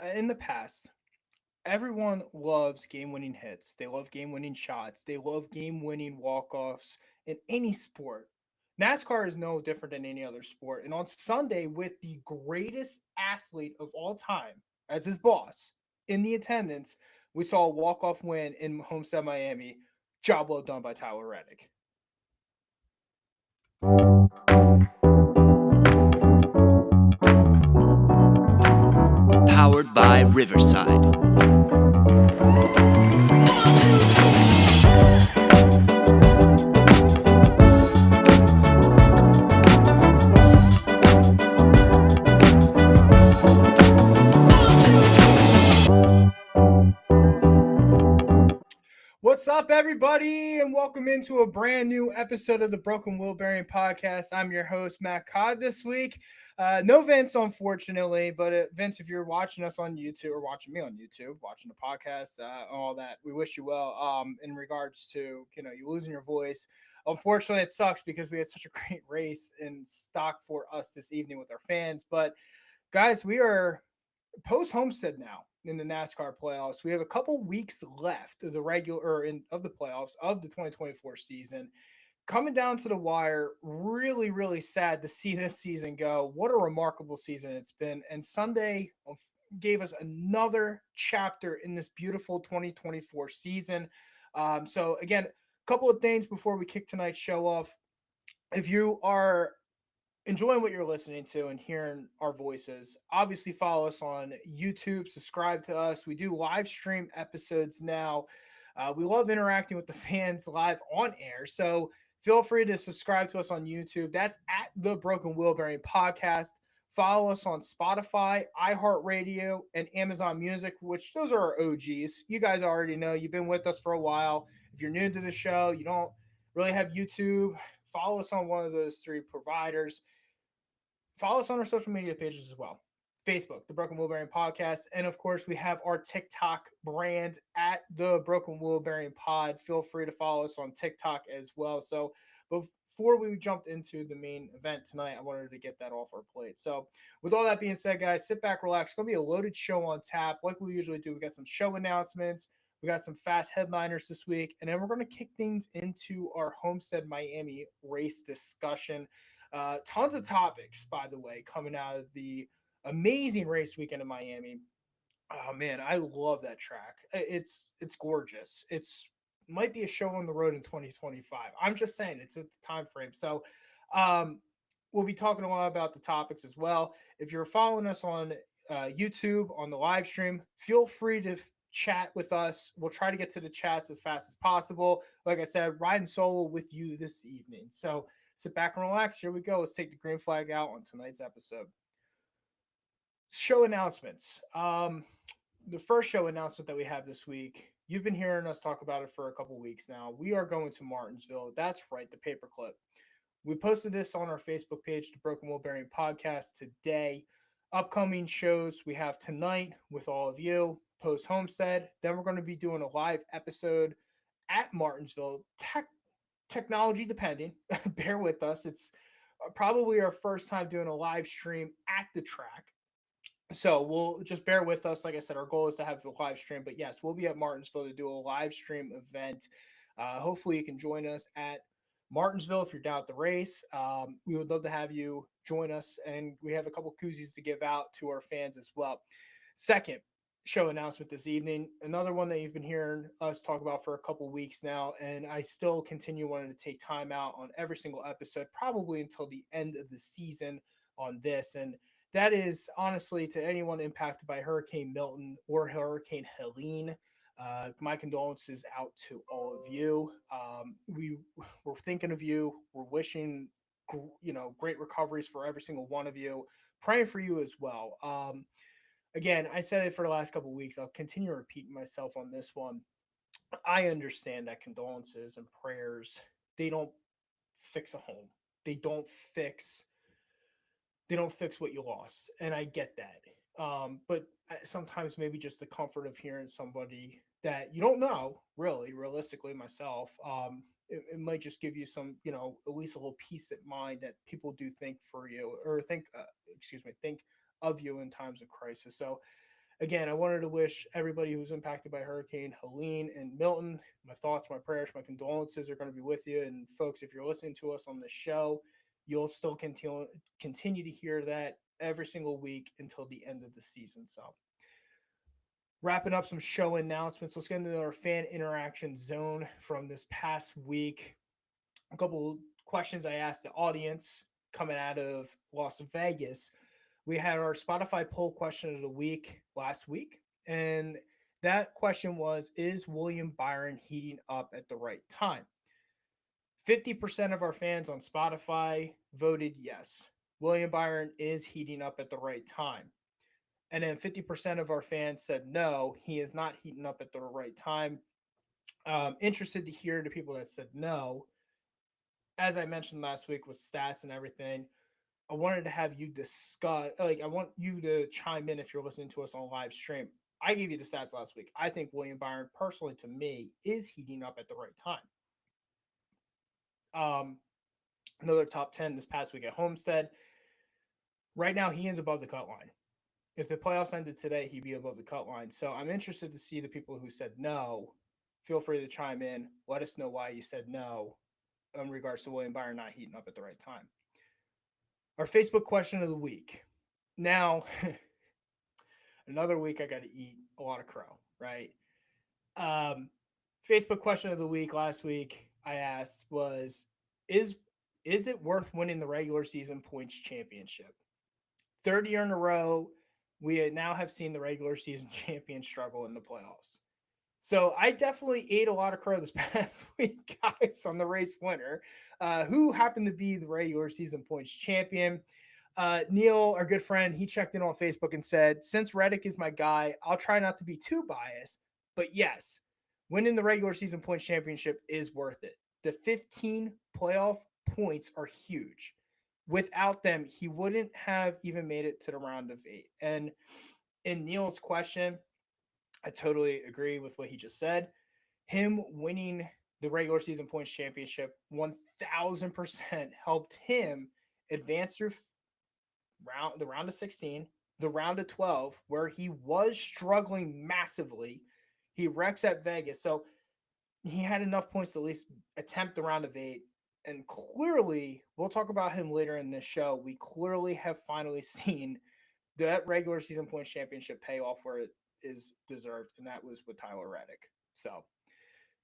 in the past, everyone loves game-winning hits. They love game-winning shots. They love game-winning walk-offs in any sport. NASCAR is no different than any other sport. And on Sunday, with the greatest athlete of all time as his boss in the attendance, we saw a walk-off win in Homestead, Miami. Job well done by Tyler Reddick. Powered by Riverside. What's up, everybody, and welcome into a brand new episode of the Broken Wheel Bearing Podcast. I'm your host, Matt Codd, this week. No Vince, unfortunately, but Vince, if you're watching us on YouTube or watching me on YouTube, watching the podcast, all that, we wish you well. In regards to you losing your voice, unfortunately, it sucks because we had such a great race in stock for us this evening with our fans. But guys, we are post Homestead now in the NASCAR playoffs. We have a couple weeks left of the of the playoffs of the 2024 season. Coming down to the wire, really, really sad to see this season go. What a remarkable season it's been. And Sunday gave us another chapter in this beautiful 2024 season. So, again, a couple of things before we kick tonight's show off. If you are enjoying what you're listening to and hearing our voices, obviously follow us on YouTube, subscribe to us. We do live stream episodes now. We love interacting with the fans live on air. So feel free to subscribe to us on YouTube. That's at the Broken Wheel Bearing Podcast. Follow us on Spotify, iHeartRadio, and Amazon Music, which those are our OGs. You guys already know. You've been with us for a while. If you're new to the show, you don't really have YouTube, follow us on one of those three providers. Follow us on our social media pages as well. Facebook, the Broken Wheel Bearing Podcast. And of course, we have our TikTok brand at the Broken Wheel Bearing Pod. Feel free to follow us on TikTok as well. So before we jumped into the main event tonight, I wanted to get that off our plate. So with all that being said, guys, sit back, relax. It's going to be a loaded show on tap like we usually do. We got some show announcements. We got some fast headliners this week. And then we're going to kick things into our Homestead Miami race discussion. Tons of topics, by the way, coming out of the amazing race weekend in Miami. Oh man, I love that track. It's gorgeous. It's might be a show on the road in 2025. I'm just saying it's at the time frame. So um we'll be talking a lot about the topics as well. If you're following us on YouTube on the live stream, feel free to chat with us. We'll try to get to the chats as fast as possible. Like I said, riding solo with you this evening. So sit back and relax. Here we go. Let's take the green flag out on tonight's episode. Show announcements. The first show announcement that we have this week, you've been hearing us talk about it for a couple weeks now. We are going to Martinsville. That's right, the paperclip. We posted this on our Facebook page, the Broken Wheel Bearing Podcast, today. Upcoming shows we have tonight with all of you, post Homestead. Then we're going to be doing a live episode at Martinsville. Technology depending. Bear with us. It's probably our first time doing a live stream at the track. So we'll just bear with us. Like I said, our goal is to have a live stream. But yes, we'll be at Martinsville to do a live stream event. Hopefully, you can join us at Martinsville if you're down at the race. We would love to have you join us. And we have a couple koozies to give out to our fans as well. Second, show announcement this evening. Another one that you've been hearing us talk about for a couple weeks now, and I still continue wanting to take time out on every single episode, probably until the end of the season on this. And that is honestly to anyone impacted by Hurricane Milton or Hurricane Helene. My condolences out to all of you. We're thinking of you. We're wishing great recoveries for every single one of you. Praying for you as well. Again, I said it for the last couple of weeks. I'll continue repeating myself on this one. I understand that condolences and prayers, they don't fix a home. They don't fix they don't fix what you lost, and I get that. But sometimes maybe just the comfort of hearing somebody that you don't know, really, realistically, myself, it might just give you some, at least a little peace of mind that people do think for you or think, excuse me, think of you in times of crisis. So Again, I wanted to wish everybody who's impacted by Hurricane Helene and Milton my thoughts, my prayers, my condolences are going to be with you. And folks, if you're listening to us on the show, you'll still continue to hear that every single week until the end of the season. So, wrapping up some show announcements, let's get into our fan interaction zone from this past week. A couple questions I asked the audience coming out of Las Vegas. We had our Spotify poll question of the week last week, and that question was: Is William Byron heating up at the right time? 50% of our fans on Spotify voted yes. William Byron is heating up at the right time. And then 50% of our fans said no, he is not heating up at the right time. Interested to hear the people that said no. As I mentioned last week with stats and everything, I wanted to have you discuss, like, I want you to chime in if you're listening to us on live stream. I gave you the stats last week. I think William Byron, personally, to me, is heating up at the right time. Another top 10 this past week at Homestead. Right now, he is above the cut line. If the playoffs ended today, he'd be above the cut line. So I'm interested to see the people who said no. Feel free to chime in. Let us know why you said no in regards to William Byron not heating up at the right time. Our Facebook question of the week. Now, another week I got to eat a lot of crow, right? Um, Facebook question of the week last week I asked was, is is it worth winning the regular season points championship? Third year in a row, we now have seen the regular season champion struggle in the playoffs. So I definitely ate a lot of crow this past week, guys, on the race winner, who happened to be the regular season points champion. Neil, our good friend, he checked in on Facebook and said, since Reddick is my guy, I'll try not to be too biased. But yes, winning the regular season points championship is worth it. The 15 playoff points are huge. Without them, he wouldn't have even made it to the round of 8. And in Neil's question, I totally agree with what he just said. Him winning the regular season points championship 1000% helped him advance through the round of 16, the round of 12, where he was struggling massively. He wrecks at Vegas. So he had enough points to at least attempt the round of 8. And clearly, we'll talk about him later in this show. We clearly have finally seen that regular season points championship pay off where it is deserved, and that was with Tyler Reddick. So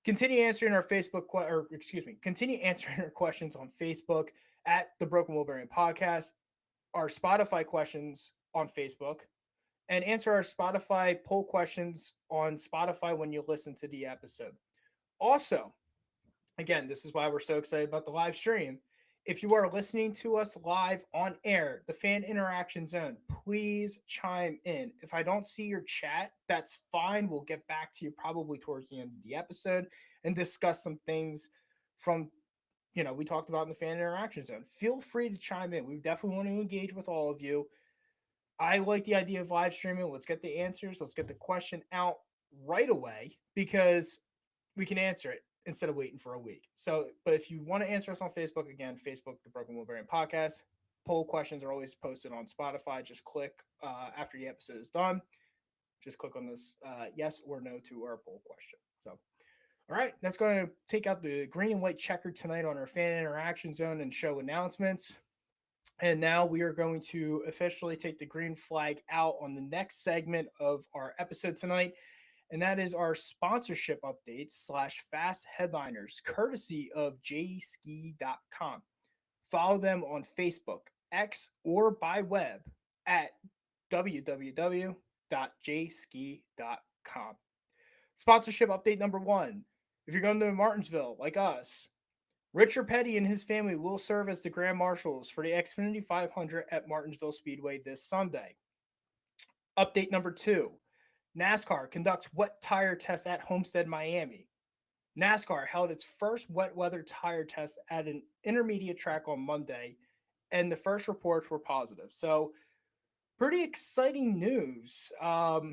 continue answering our continue answering our questions on Facebook at the Broken Wheel Bearing Podcast, our Spotify questions on Facebook, and answer our Spotify poll questions on Spotify when you listen to the episode. Also, again, this is why we're so excited about the live stream. If you are listening to us live on air, the fan interaction zone, please chime in. If I don't see your chat, that's fine. We'll get back to you probably towards the end of the episode and discuss some things from, we talked about in the fan interaction zone. Feel free to chime in. We definitely want to engage with all of you. I like the idea of live streaming. Let's get the answers. Let's get the question out right away because we can answer it instead of waiting for a week. So, but if you want to answer us on Facebook, again, Facebook, the Broken Wheel Bearing Podcast. Poll questions are always posted on Spotify. Just click after the episode is done. Just click on this yes or no to our poll question. So, all right, that's going to take out the green and white checker tonight on our fan interaction zone and show announcements. And now we are going to officially take the green flag out on the next segment of our episode tonight. And that is our sponsorship updates / fast headliners, courtesy of jski.com. Follow them on Facebook, X, or by web at www.jski.com. Sponsorship update number 1. If you're going to Martinsville, like us, Richard Petty and his family will serve as the Grand Marshals for the Xfinity 500 at Martinsville Speedway this Sunday. Update number 2. NASCAR conducts wet tire tests at Homestead, Miami. NASCAR held its first wet weather tire test at an intermediate track on Monday, and the first reports were positive. So, pretty exciting news that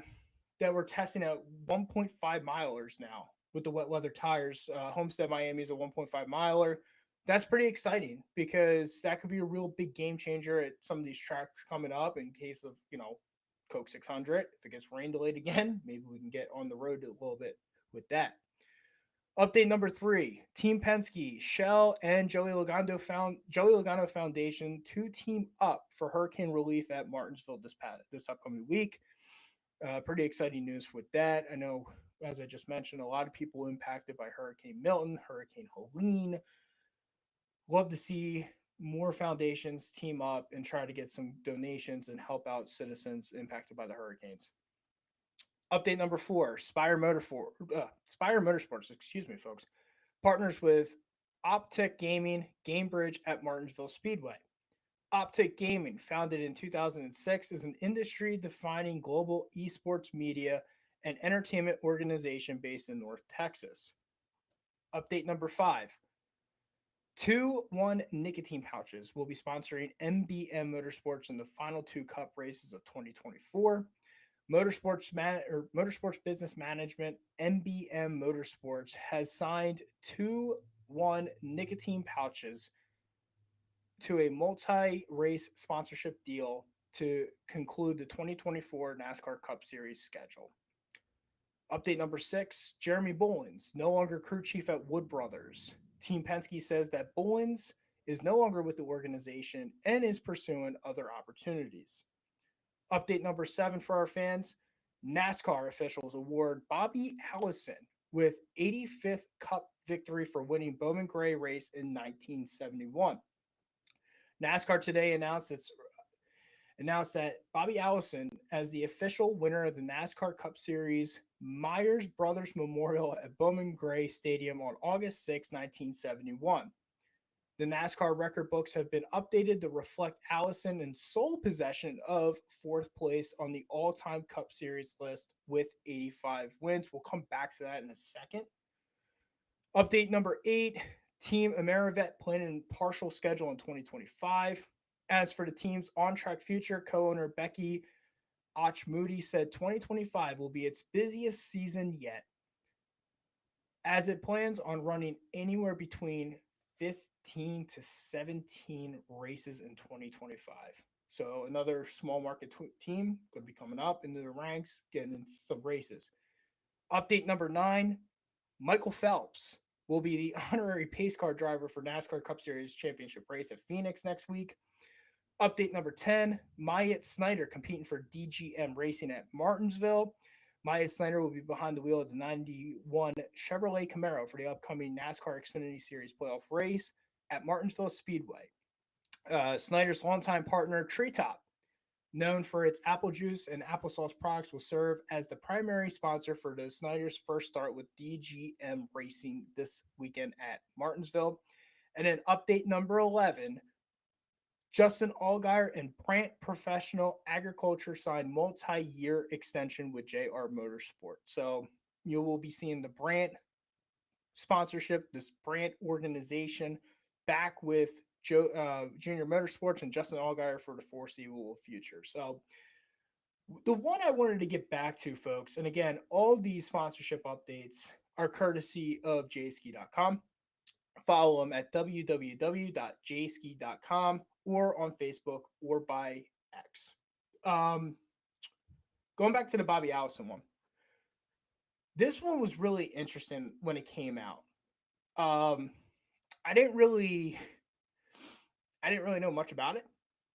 we're testing at 1.5 milers now with the wet weather tires. Homestead, Miami is a 1.5 miler. That's pretty exciting because that could be a real big game changer at some of these tracks coming up in case of, Coke 600. If it gets rain delayed again, maybe we can get on the road a little bit with that. Update number 3: Team Penske, Shell, and Joey Logano Foundation to team up for hurricane relief at Martinsville this upcoming week. Pretty exciting news with that. I know, as I just mentioned, a lot of people impacted by Hurricane Milton, Hurricane Helene. Love to see more foundations team up and try to get some donations and help out citizens impacted by the hurricanes. Update number 4: Spire Motorsports, excuse me, folks, partners with Optic Gaming Gamebridge at Martinsville Speedway. Optic Gaming, founded in 2006, is an industry-defining global esports media and entertainment organization based in North Texas. Update number 5: 2-1 nicotine pouches will be sponsoring MBM Motorsports in the final 2 Cup races of 2024. Motorsports Business Management, MBM Motorsports, has signed 2-1 nicotine pouches to a multi-race sponsorship deal to conclude the 2024 NASCAR Cup Series schedule. Update number 6: Jeremy Bullins, no longer crew chief at Wood Brothers. Team Penske says that Bullins is no longer with the organization and is pursuing other opportunities. Update number 7 for our fans: NASCAR officials award Bobby Allison with 85th Cup victory for winning Bowman Gray race in 1971. NASCAR today announced that Bobby Allison as the official winner of the NASCAR Cup Series Myers Brothers Memorial at Bowman Gray Stadium on August 6, 1971. The NASCAR record books have been updated to reflect Allison in sole possession of 4th place on the all-time Cup Series list with 85 wins. We'll come back to that in a second. Update number 8: Team Amerivet planning partial schedule in 2025. As for the team's on-track future, co-owner Becky Moody said 2025 will be its busiest season yet, as it plans on running anywhere between 15 to 17 races in 2025. So another small market team going to be coming up into the ranks, getting into some races. Update number 9: Michael Phelps will be the honorary pace car driver for NASCAR Cup Series Championship race at Phoenix next week. Update number 10: Myatt Snyder competing for DGM Racing at Martinsville. Myatt Snyder will be behind the wheel of the 91 Chevrolet Camaro for the upcoming NASCAR Xfinity Series playoff race at Martinsville Speedway. Snyder's longtime partner, Treetop, known for its apple juice and applesauce products, will serve as the primary sponsor for the Snyder's first start with DGM Racing this weekend at Martinsville. And then update number 11: Justin Allgaier and Brandt Professional Agriculture signed multi-year extension with JR Motorsport. So you will be seeing the Brandt sponsorship, this Brandt organization, back with Junior Motorsports and Justin Allgaier for the foreseeable future. So the one I wanted to get back to, folks, and again, all these sponsorship updates are courtesy of jski.com. Follow them at www.jski.com or on Facebook or by X. Going back to the Bobby Allison one. This one was really interesting when it came out. I didn't really know much about it.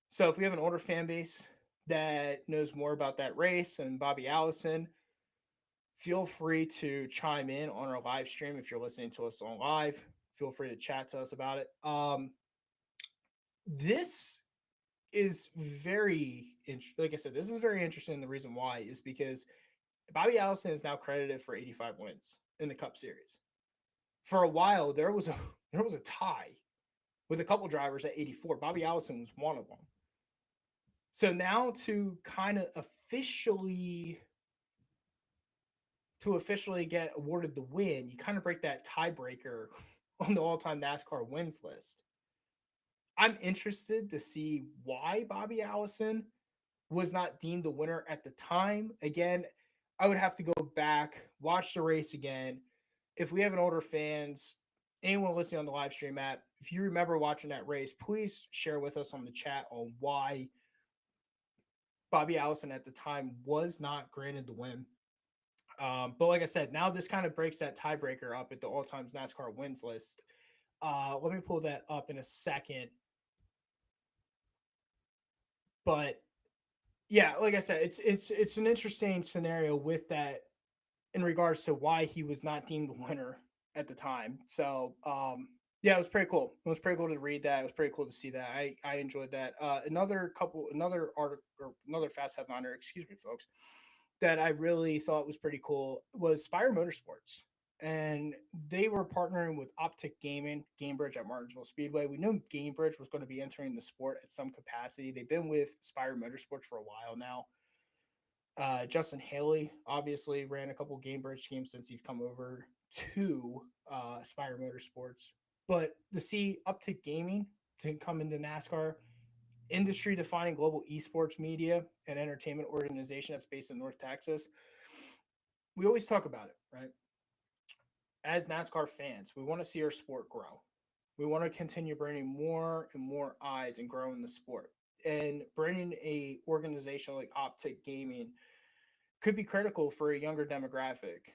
So if we have an older fan base that knows more about that race and Bobby Allison, feel free to chime in on our live stream. If you're listening to us on live, feel free to chat to us about it. This is very, like I said, this is very interesting. The reason why is because Bobby Allison is now credited for 85 wins in the Cup Series. For a while, there was a tie with a couple drivers at 84. Bobby Allison was one of them. So now to kind of officially get awarded the win, you kind of break that tiebreaker on the all-time NASCAR wins list. I'm interested to see why Bobby Allison was not deemed the winner at the time. Again, I would have to go back, watch the race again. If we have an older fans, anyone listening on the live stream app, if you remember watching that race, please share with us on the chat on why Bobby Allison at the time was not granted the win. But like I said, now this kind of breaks that tiebreaker up at the all times NASCAR wins list. Let me pull that up in a second. But yeah, like I said, it's an interesting scenario with that in regards to why he was not deemed the winner at the time. So yeah, it was pretty cool. It was pretty cool to read that. It was pretty cool to see that. I enjoyed that. Another article or another fast headliner, excuse me, folks, that I really thought was pretty cool was Spire Motorsports. And they were partnering with Optic Gaming, Gamebridge at Martinsville Speedway. We knew Gamebridge was going to be entering the sport at some capacity. They've been with Spire Motorsports for a while now. Justin Haley obviously ran a couple Gamebridge games since he's come over to Spire Motorsports. But to see Uptick Gaming to come into NASCAR, industry defining global esports media and entertainment organization that's based in North Texas, we always talk about it, right? As NASCAR fans, we want to see our sport grow. We want to continue bringing more and more eyes and growing the sport. And bringing a organization like Optic Gaming could be critical for a younger demographic.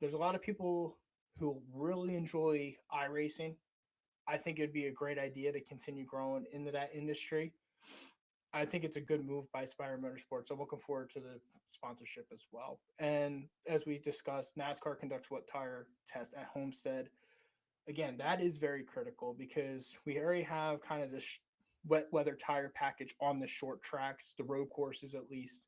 There's a lot of people who really enjoy iRacing. I think it'd be a great idea to continue growing into that industry. I think it's a good move by Spire Motorsports. I'm looking forward to the sponsorship as well. And as we discussed, NASCAR conducts what tire test at Homestead. Again, that is very critical because we already have kind of this wet weather tire package on the short tracks, the road courses at least.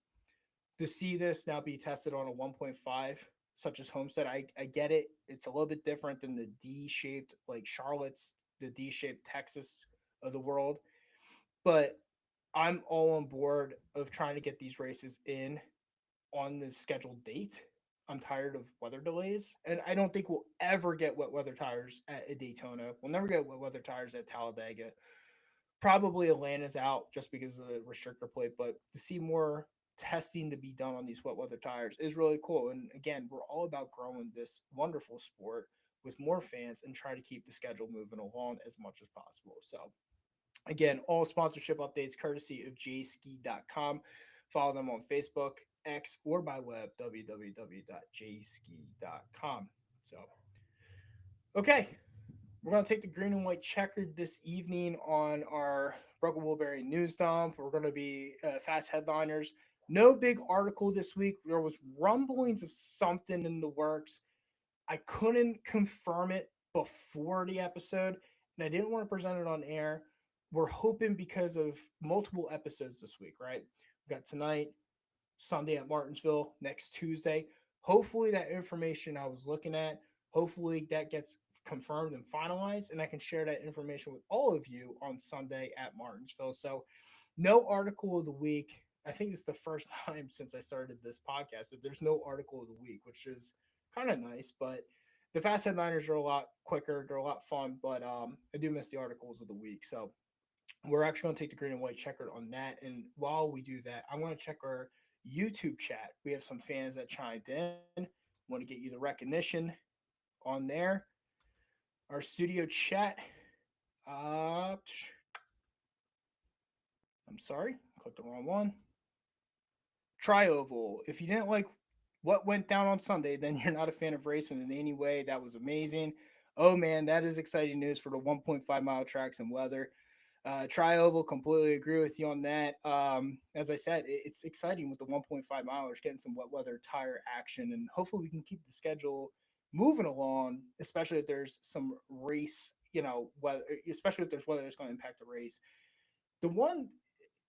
To see this now be tested on a 1.5, such as Homestead, I get it. It's a little bit different than the D shaped, like Charlotte's, the D shaped Texas of the world. But I'm all on board of trying to get these races in on the scheduled date. I'm tired of weather delays, and I don't think we'll ever get wet weather tires at a Daytona. We'll never get wet weather tires at Talladega. Probably Atlanta's out just because of the restrictor plate, but to see more testing to be done on these wet weather tires is really cool. And again, we're all about growing this wonderful sport with more fans and try to keep the schedule moving along as much as possible. So again, all sponsorship updates courtesy of jski.com. Follow them on Facebook, X, or by web, www.jski.com. So, okay, we're going to take the green and white checkered this evening on our Broken Woolberry news dump. We're going to be fast headliners. No big article this week. There was rumblings of something in the works. I couldn't confirm it before the episode, and I didn't want to present it on air. We're hoping because of multiple episodes this week, right? We got tonight, Sunday at Martinsville, next Tuesday. Hopefully that information I was looking at, hopefully that gets confirmed and finalized, and I can share that information with all of you on Sunday at Martinsville. So no article of the week. I think it's the first time since I started this podcast that there's no article of the week, which is kind of nice, but the fast headliners are a lot quicker. They're a lot fun, but I do miss the articles of the week. So we're actually going to take the green and white checkered on that. And while we do that, I want to check our YouTube chat. We have some fans that chimed in. Want to get you the recognition on there. Our studio chat. I'm sorry, clicked the wrong one. Trioval. If you didn't like what went down on Sunday, then you're not a fan of racing in any way. That was amazing. Oh man, that is exciting news for the 1.5 mile tracks and weather. Trioval, completely agree with you on that. As I said, it's exciting with the 1.5 milers getting some wet weather tire action, and hopefully we can keep the schedule moving along, especially if there's some race, weather, especially if there's weather that's going to impact the race. The one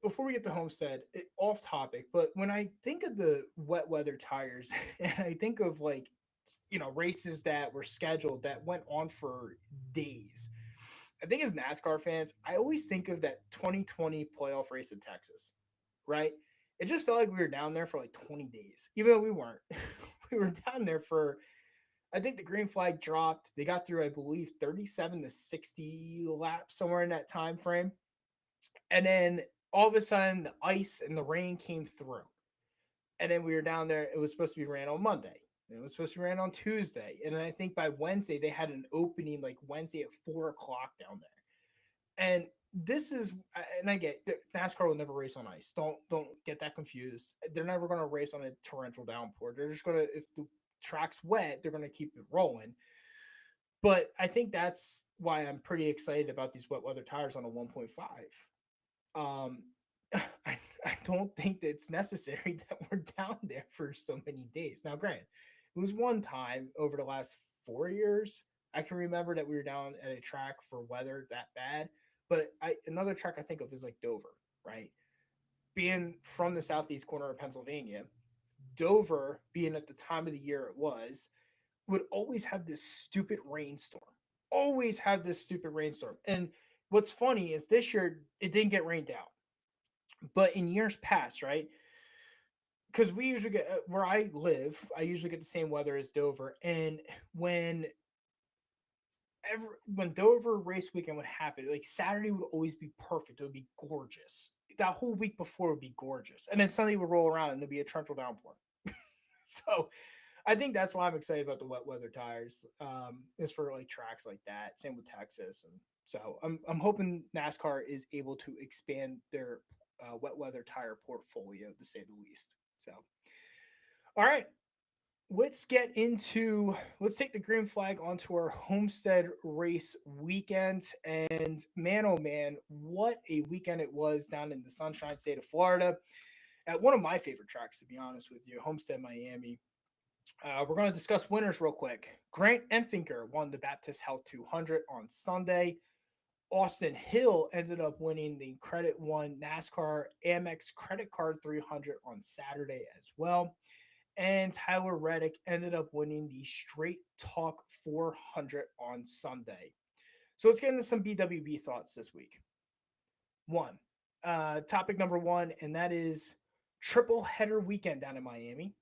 before we get to Homestead, off topic, but when I think of the wet weather tires, and I think of races that were scheduled that went on for days. I think as NASCAR fans, I always think of that 2020 playoff race in Texas, right? It just felt like we were down there for like 20 days, even though we weren't. We were down there for, I think the green flag dropped. They got through, I believe, 37 to 60 laps, somewhere in that time frame. And then all of a sudden, the ice and the rain came through. And then we were down there. It was supposed to be ran on Monday. It was supposed to be ran on Tuesday. And then I think by Wednesday, they had an opening like Wednesday at 4 o'clock down there. And this is, and I get NASCAR will never race on ice. Don't get that confused. They're never going to race on a torrential downpour. They're just going to, if the track's wet, they're going to keep it rolling. But I think that's why I'm pretty excited about these wet weather tires on a 1.5. Um, I don't think that it's necessary that we're down there for so many days. Now, granted, it was one time over the last 4 years. I can remember that we were down at a track for weather that bad. But another track I think of is like Dover, right? Being from the southeast corner of Pennsylvania, Dover, being at the time of the year it was, would always have this stupid rainstorm. Always have this stupid rainstorm. And what's funny is this year it didn't get rained out. But in years past, right? Because we usually get where I live, I usually get the same weather as Dover. And when when Dover race weekend would happen, like Saturday would always be perfect. It would be gorgeous. That whole week before would be gorgeous. And then Sunday would roll around and there'd be a torrential downpour. So I think that's why I'm excited about the wet weather tires. Is for like tracks like that. Same with Texas, and so I'm hoping NASCAR is able to expand their wet weather tire portfolio to say the least. So, all right, let's take the green flag onto our Homestead race weekend. And man, oh man, what a weekend it was down in the Sunshine State of Florida at one of my favorite tracks, to be honest with you, Homestead, Miami. We're going to discuss winners real quick. Grant Enfinger won the Baptist Health 200 on Sunday. Austin Hill ended up winning the Credit One NASCAR Amex Credit Card 300 on Saturday as well. And Tyler Reddick ended up winning the Straight Talk 400 on Sunday. So let's get into some BWB thoughts this week. Topic number one, and that is triple header weekend down in Miami.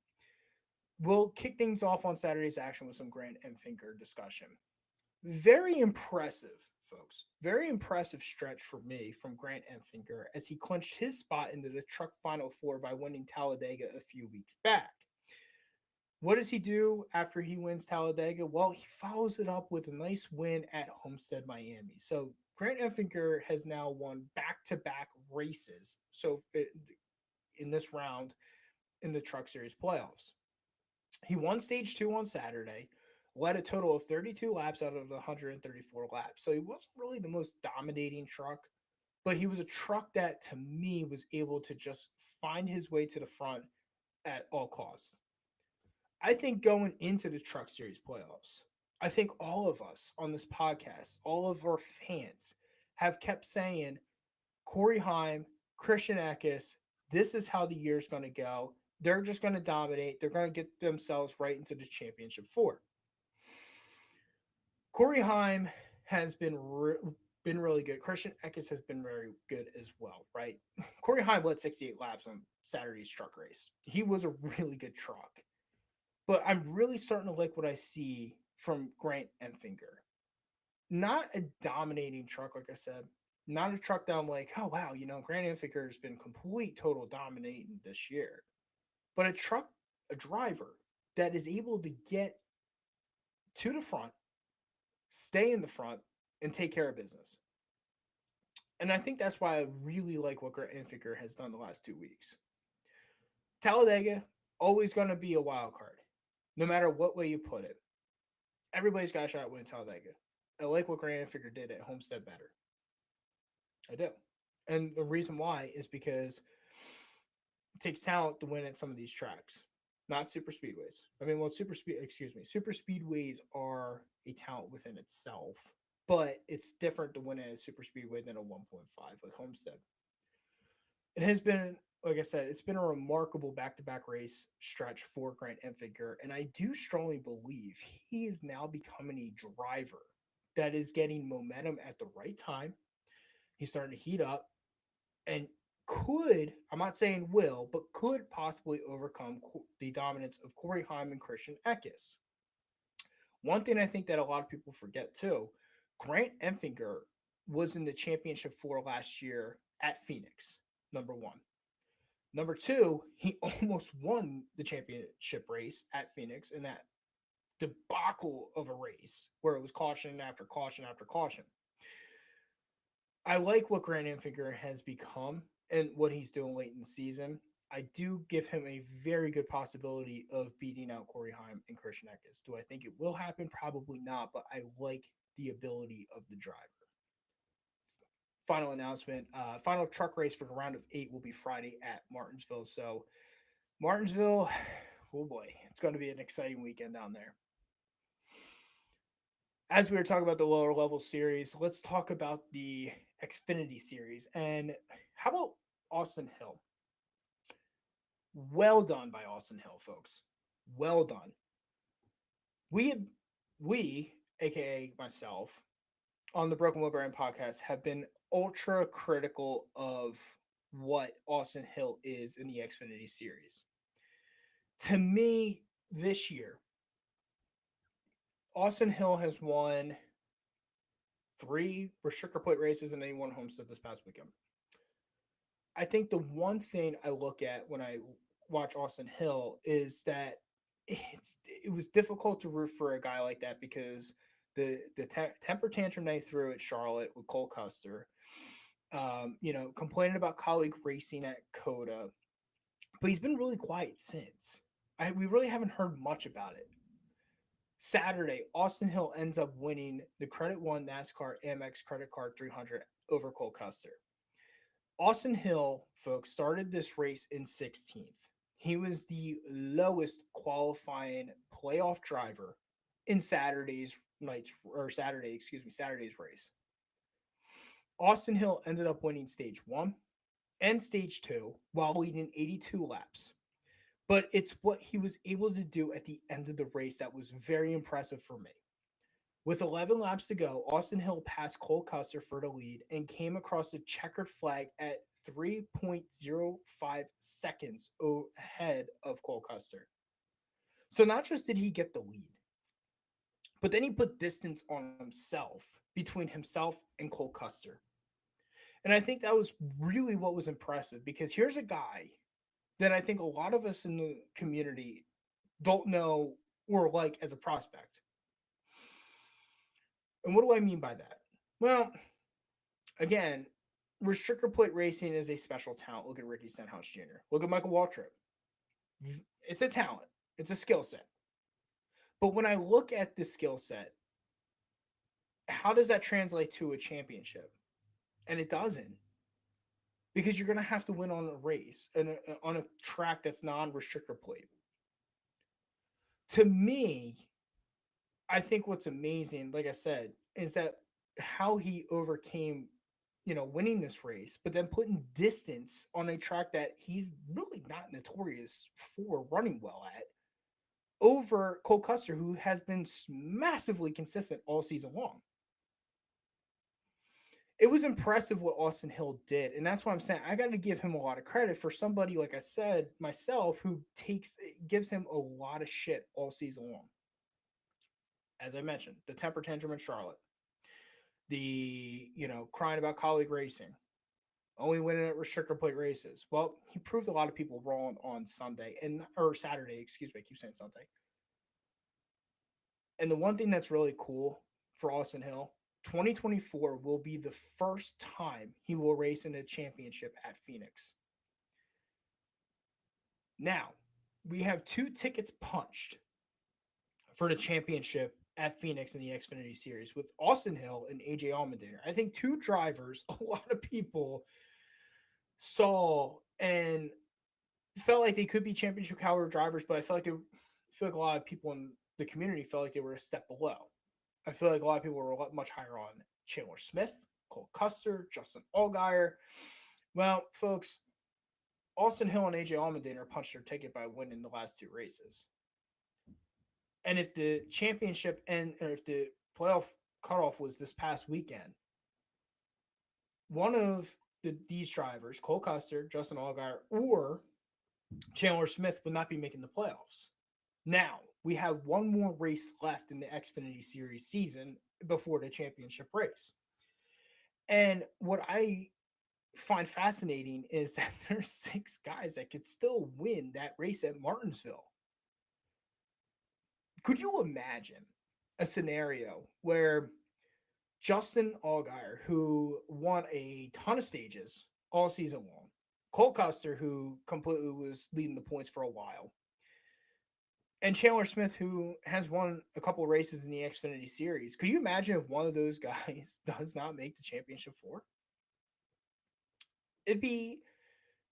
We'll kick things off on Saturday's action with some Grant Enfinger discussion. Very impressive, folks. Very impressive stretch for me from Grant Enfinger as he clinched his spot into the Truck Final Four by winning Talladega a few weeks back. What does he do after he wins Talladega? Well, he follows it up with a nice win at Homestead, Miami. So Grant Enfinger has now won back-to-back races. So in this round in the Truck Series playoffs. He won stage 2 on Saturday, led a total of 32 laps out of the 134 laps. So he wasn't really the most dominating truck, but he was a truck that to me was able to just find his way to the front at all costs. I think going into the Truck Series playoffs, I think all of us on this podcast, all of our fans have kept saying Corey Heim, Christian Eckes, this is how the year's going to go. They're just going to dominate. They're going to get themselves right into the championship four. Corey Heim has been really good. Christian Eckes has been very good as well, right? Corey Heim led 68 laps on Saturday's truck race. He was a really good truck. But I'm really starting to like what I see from Grant Enfinger. Not a dominating truck, like I said. Not a truck that I'm like, oh, wow, Grant Enfinger has been complete total dominating this year. But a driver that is able to get to the front, stay in the front, and take care of business. And I think that's why I really like what Grant Enfinger has done the last 2 weeks. Talladega, always going to be a wild card, no matter what way you put it. Everybody's got a shot at winning Talladega. I like what Grant Enfinger did at Homestead better. I do. And the reason why is because it takes talent to win at some of these tracks, not super speedways. Super speedways are a talent within itself, but it's different to win at a super speedway than a 1.5 like Homestead. It has been, like I said, it's been a remarkable back-to-back race stretch for Grant Enfinger, and I do strongly believe he is now becoming a driver that is getting momentum at the right time. He's starting to heat up and could, I'm not saying will, but could possibly overcome the dominance of Corey Heim and Christian Eckes. One thing I think that a lot of people forget too, Grant Enfinger was in the championship four last year at Phoenix, number one. Number two, he almost won the championship race at Phoenix in that debacle of a race where it was caution after caution after caution. I like what Grant Enfinger has become and what he's doing late in the season. I do give him a very good possibility of beating out Corey Heim and Christian Eckes. Do I think it will happen? Probably not, but I like the ability of the driver. Final announcement, final truck race for the round of 8 will be Friday at Martinsville. So Martinsville, oh boy, it's going to be an exciting weekend down there. As we were talking about the lower level series, let's talk about the Xfinity series. And how about Austin Hill? Well done by Austin Hill, folks. Well done. We, we, aka myself, on the Broken Wheel Bearing podcast, have been ultra critical of what Austin Hill is in the Xfinity series. To me, this year, Austin Hill has won 3 restrictor plate races and then he won Homestead this past weekend. I think the one thing I look at when I watch Austin Hill is that it was difficult to root for a guy like that because the temper tantrum they threw at Charlotte with Cole Custer, complaining about colleague racing at Coda, but he's been really quiet since. We really haven't heard much about it. Saturday, Austin Hill ends up winning the Credit One NASCAR Amex Credit Card 300 over Cole Custer. Austin Hill, folks, started this race in 16th. He was the lowest qualifying playoff driver in Saturday's race. Austin Hill ended up winning stage 1 and stage 2 while leading 82 laps. But it's what he was able to do at the end of the race that was very impressive for me. With 11 laps to go, Austin Hill passed Cole Custer for the lead and came across the checkered flag at 3.05 seconds ahead of Cole Custer. So not just did he get the lead, but then he put distance on himself between himself and Cole Custer. And I think that was really what was impressive because here's a guy that I think a lot of us in the community don't know or like as a prospect. And what do I mean by that? Well, again, restrictor plate racing is a special talent. Look at Ricky Stenhouse Jr. Look at Michael Waltrip. It's a talent. It's a skill set. But when I look at the skill set, how does that translate to a championship? And it doesn't. Because you're going to have to win on a race and on a track that's non-restrictor plate. To me, I think what's amazing, like I said, is that how he overcame, winning this race, but then putting distance on a track that he's really not notorious for running well at over Cole Custer, who has been massively consistent all season long. It was impressive what Austin Hill did. And that's why I'm saying I got to give him a lot of credit for somebody, like I said, myself, who gives him a lot of shit all season long. As I mentioned, the temper tantrum in Charlotte, the, crying about colleague racing, only winning at restrictor plate races. Well, he proved a lot of people wrong on Saturday, excuse me, I keep saying Sunday. And the one thing that's really cool for Austin Hill, 2024 will be the first time he will race in a championship at Phoenix. Now, we have 2 tickets punched for the championship at Phoenix in the Xfinity Series with Austin Hill and AJ Allmendinger. I think 2 drivers a lot of people saw and felt like they could be championship caliber drivers, but I feel like a lot of people in the community felt like they were a step below. I feel like a lot of people were much higher on Chandler Smith, Cole Custer, Justin Allgaier. Well, folks, Austin Hill and AJ Allmendinger punched their ticket by winning the last 2 races. And if the championship or if the playoff cutoff was this past weekend, one of these drivers, Cole Custer, Justin Allgaier, or Chandler Smith would not be making the playoffs. Now, we have one more race left in the Xfinity Series season before the championship race. And what I find fascinating is that there's 6 guys that could still win that race at Martinsville. Could you imagine a scenario where Justin Allgaier, who won a ton of stages all season long. Cole Custer, who completely was leading the points for a while. And Chandler Smith, who has won a couple of races in the Xfinity Series. Could you imagine if one of those guys does not make the championship four? It'd be,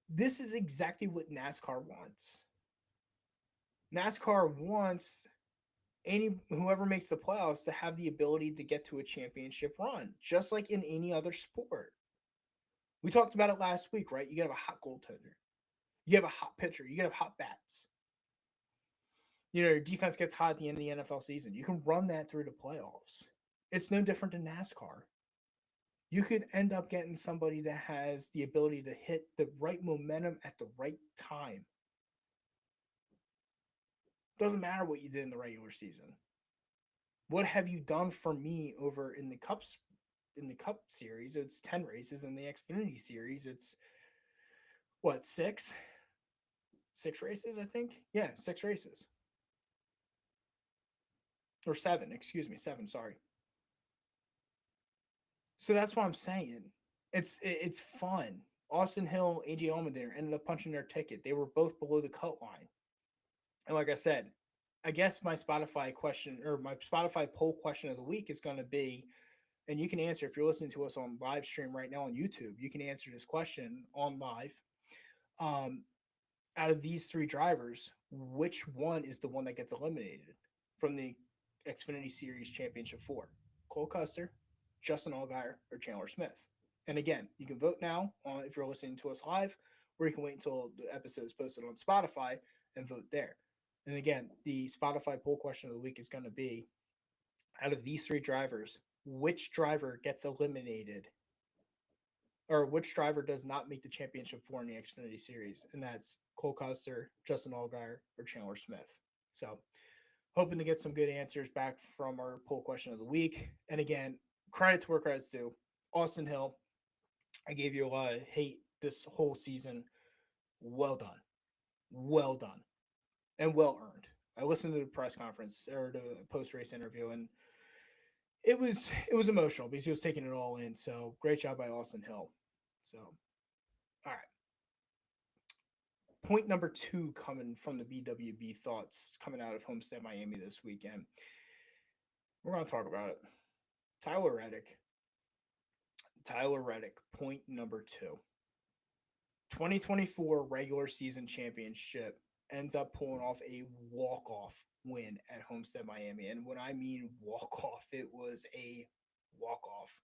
this is exactly what NASCAR wants. NASCAR wants whoever makes the playoffs to have the ability to get to a championship run, just like in any other sport. We talked about it last week, right? You gotta have a hot goaltender, you have a hot pitcher, you gotta have hot bats. You know, your defense gets hot at the end of the NFL season. You can run that through the playoffs. It's no different than NASCAR. You could end up getting somebody that has the ability to hit the right momentum at the right time. Doesn't matter what you did in the regular season. What have you done for me over in the Cup series? It's 10 races. In the Xfinity series, it's what, six? Six races, I think. Yeah, six races. Or seven, excuse me, seven, sorry. So that's what I'm saying. It's fun. Austin Hill, AJ Allmendinger ended up punching their ticket. They were both below the cut line. And like I said, I guess my Spotify question or my Spotify poll question of the week is going to be, and you can answer if you're listening to us on live stream right now on YouTube, you can answer this question on live. Um, Out of these three drivers, which one is the one that gets eliminated from the Xfinity Series Championship 4? Cole Custer, Justin Allgaier, or Chandler Smith? And again, you can vote now if you're listening to us live, or you can wait until the episode is posted on Spotify and vote there. And again, the Spotify poll question of the week is going to be, out of these three drivers, which driver gets eliminated, or which driver does not make the championship four in the Xfinity Series? And that's Cole Custer, Justin Allgaier, or Chandler Smith. So, hoping to get some good answers back from our poll question of the week. And again, credit to where credit's due. Austin Hill, I gave you a lot of hate this whole season. Well done. Well done. And well earned. I listened to the press conference or the post race interview, and it was emotional because he was taking it all in. So great job by Austin Hill. So, all right. Point number two coming from the BWB thoughts coming out of Homestead, Miami this weekend. We're going to talk about it. Tyler Reddick. Tyler Reddick, point number two. 2024 regular season championship ends up pulling off a walk-off win at Homestead, Miami. And when I mean walk-off, it was a walk-off.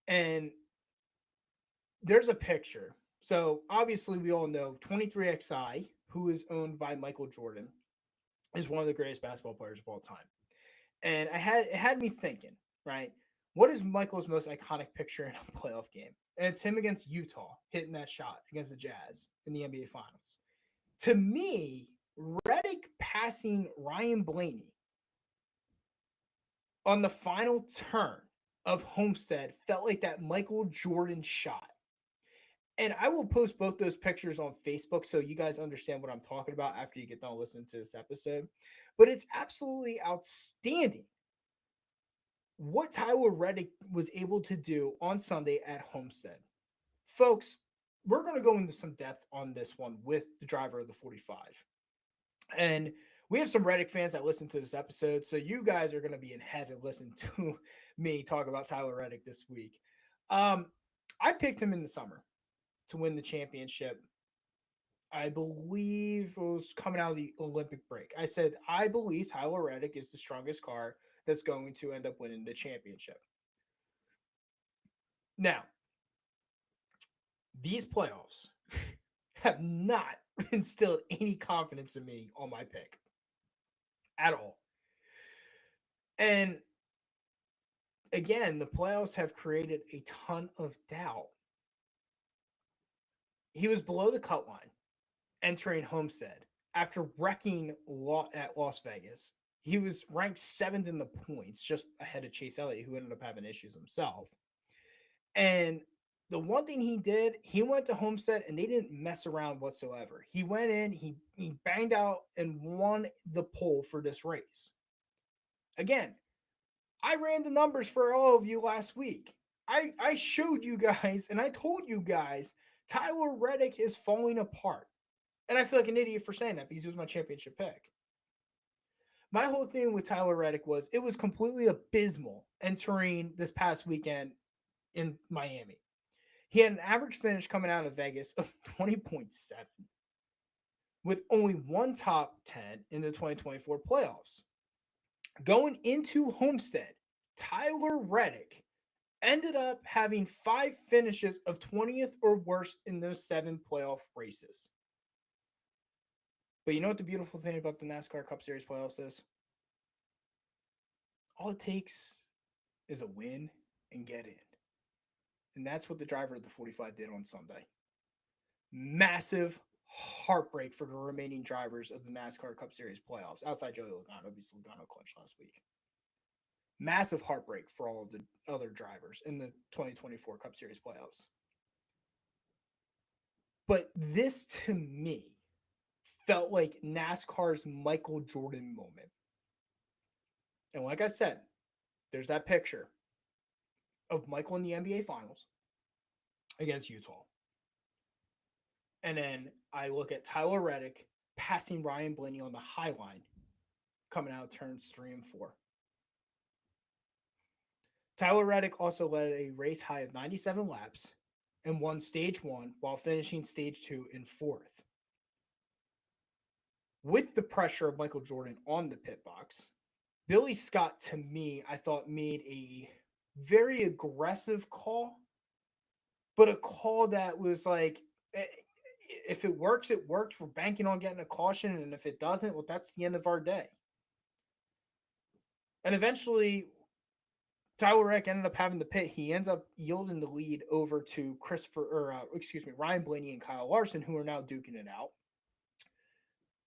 And there's a picture. So obviously we all know 23XI, who is owned by Michael Jordan, is one of the greatest basketball players of all time. And it had me thinking, right? What is Michael's most iconic picture in a playoff game? And it's him against Utah hitting that shot against the Jazz in the NBA Finals. To me, Reddick passing Ryan Blaney on the final turn of Homestead felt like that Michael Jordan shot. And I will post both those pictures on Facebook so you guys understand what I'm talking about after you get done listening to this episode. But it's absolutely outstanding what Tyler Reddick was able to do on Sunday at Homestead. Folks, we're going to go into some depth on this one with the driver of the 45. And we have some Reddick fans that listen to this episode, so you guys are going to be in heaven listening to me talk about Tyler Reddick this week. I picked him in the summer to win the championship. I believe it was coming out of the Olympic break. I said, I believe Tyler Reddick is the strongest car that's going to end up winning the championship. Now, these playoffs have not instilled any confidence in me on my pick at all. And again, the playoffs have created a ton of doubt. He was below the cut line entering Homestead after wrecking at Las Vegas. He was ranked 7th in the points, just ahead of Chase Elliott, who ended up having issues himself. And the one thing he did, he went to Homestead and they didn't mess around whatsoever. He went in, he banged out and won the pole for this race. Again, I ran the numbers for all of you last week. I showed you guys and I told you guys Tyler Reddick is falling apart. And I feel like an idiot for saying that because he was my championship pick. My whole thing with Tyler Reddick was it was completely abysmal entering this past weekend in Miami. He had an average finish coming out of Vegas of 20.7 with only one top 10 in the 2024 playoffs. Going into Homestead, Tyler Reddick ended up having 5 finishes of 20th or worse in those 7 playoff races. But you know what the beautiful thing about the NASCAR Cup Series playoffs is? All it takes is a win and get in. And that's what the driver of the 45 did on Sunday. Massive heartbreak for the remaining drivers of the NASCAR Cup Series playoffs, outside Joey Logano, because Logano clutched last week. Massive heartbreak for all of the other drivers in the 2024 Cup Series playoffs. But this, to me, felt like NASCAR's Michael Jordan moment. And like I said, there's that picture of Michael in the NBA Finals against Utah. And then I look at Tyler Reddick passing Ryan Blaney on the high line coming out of turns 3 and 4. Tyler Reddick also led a race high of 97 laps and won stage 1 while finishing stage 2 in 4th. With the pressure of Michael Jordan on the pit box, Billy Scott, to me, I thought made a very aggressive call, but a call that was like, if it works, it works. We're banking on getting a caution. And if it doesn't, well, that's the end of our day. And eventually, Tyler Reddick ended up having the pit. He ends up yielding the lead over to Ryan Blaney and Kyle Larson, who are now duking it out.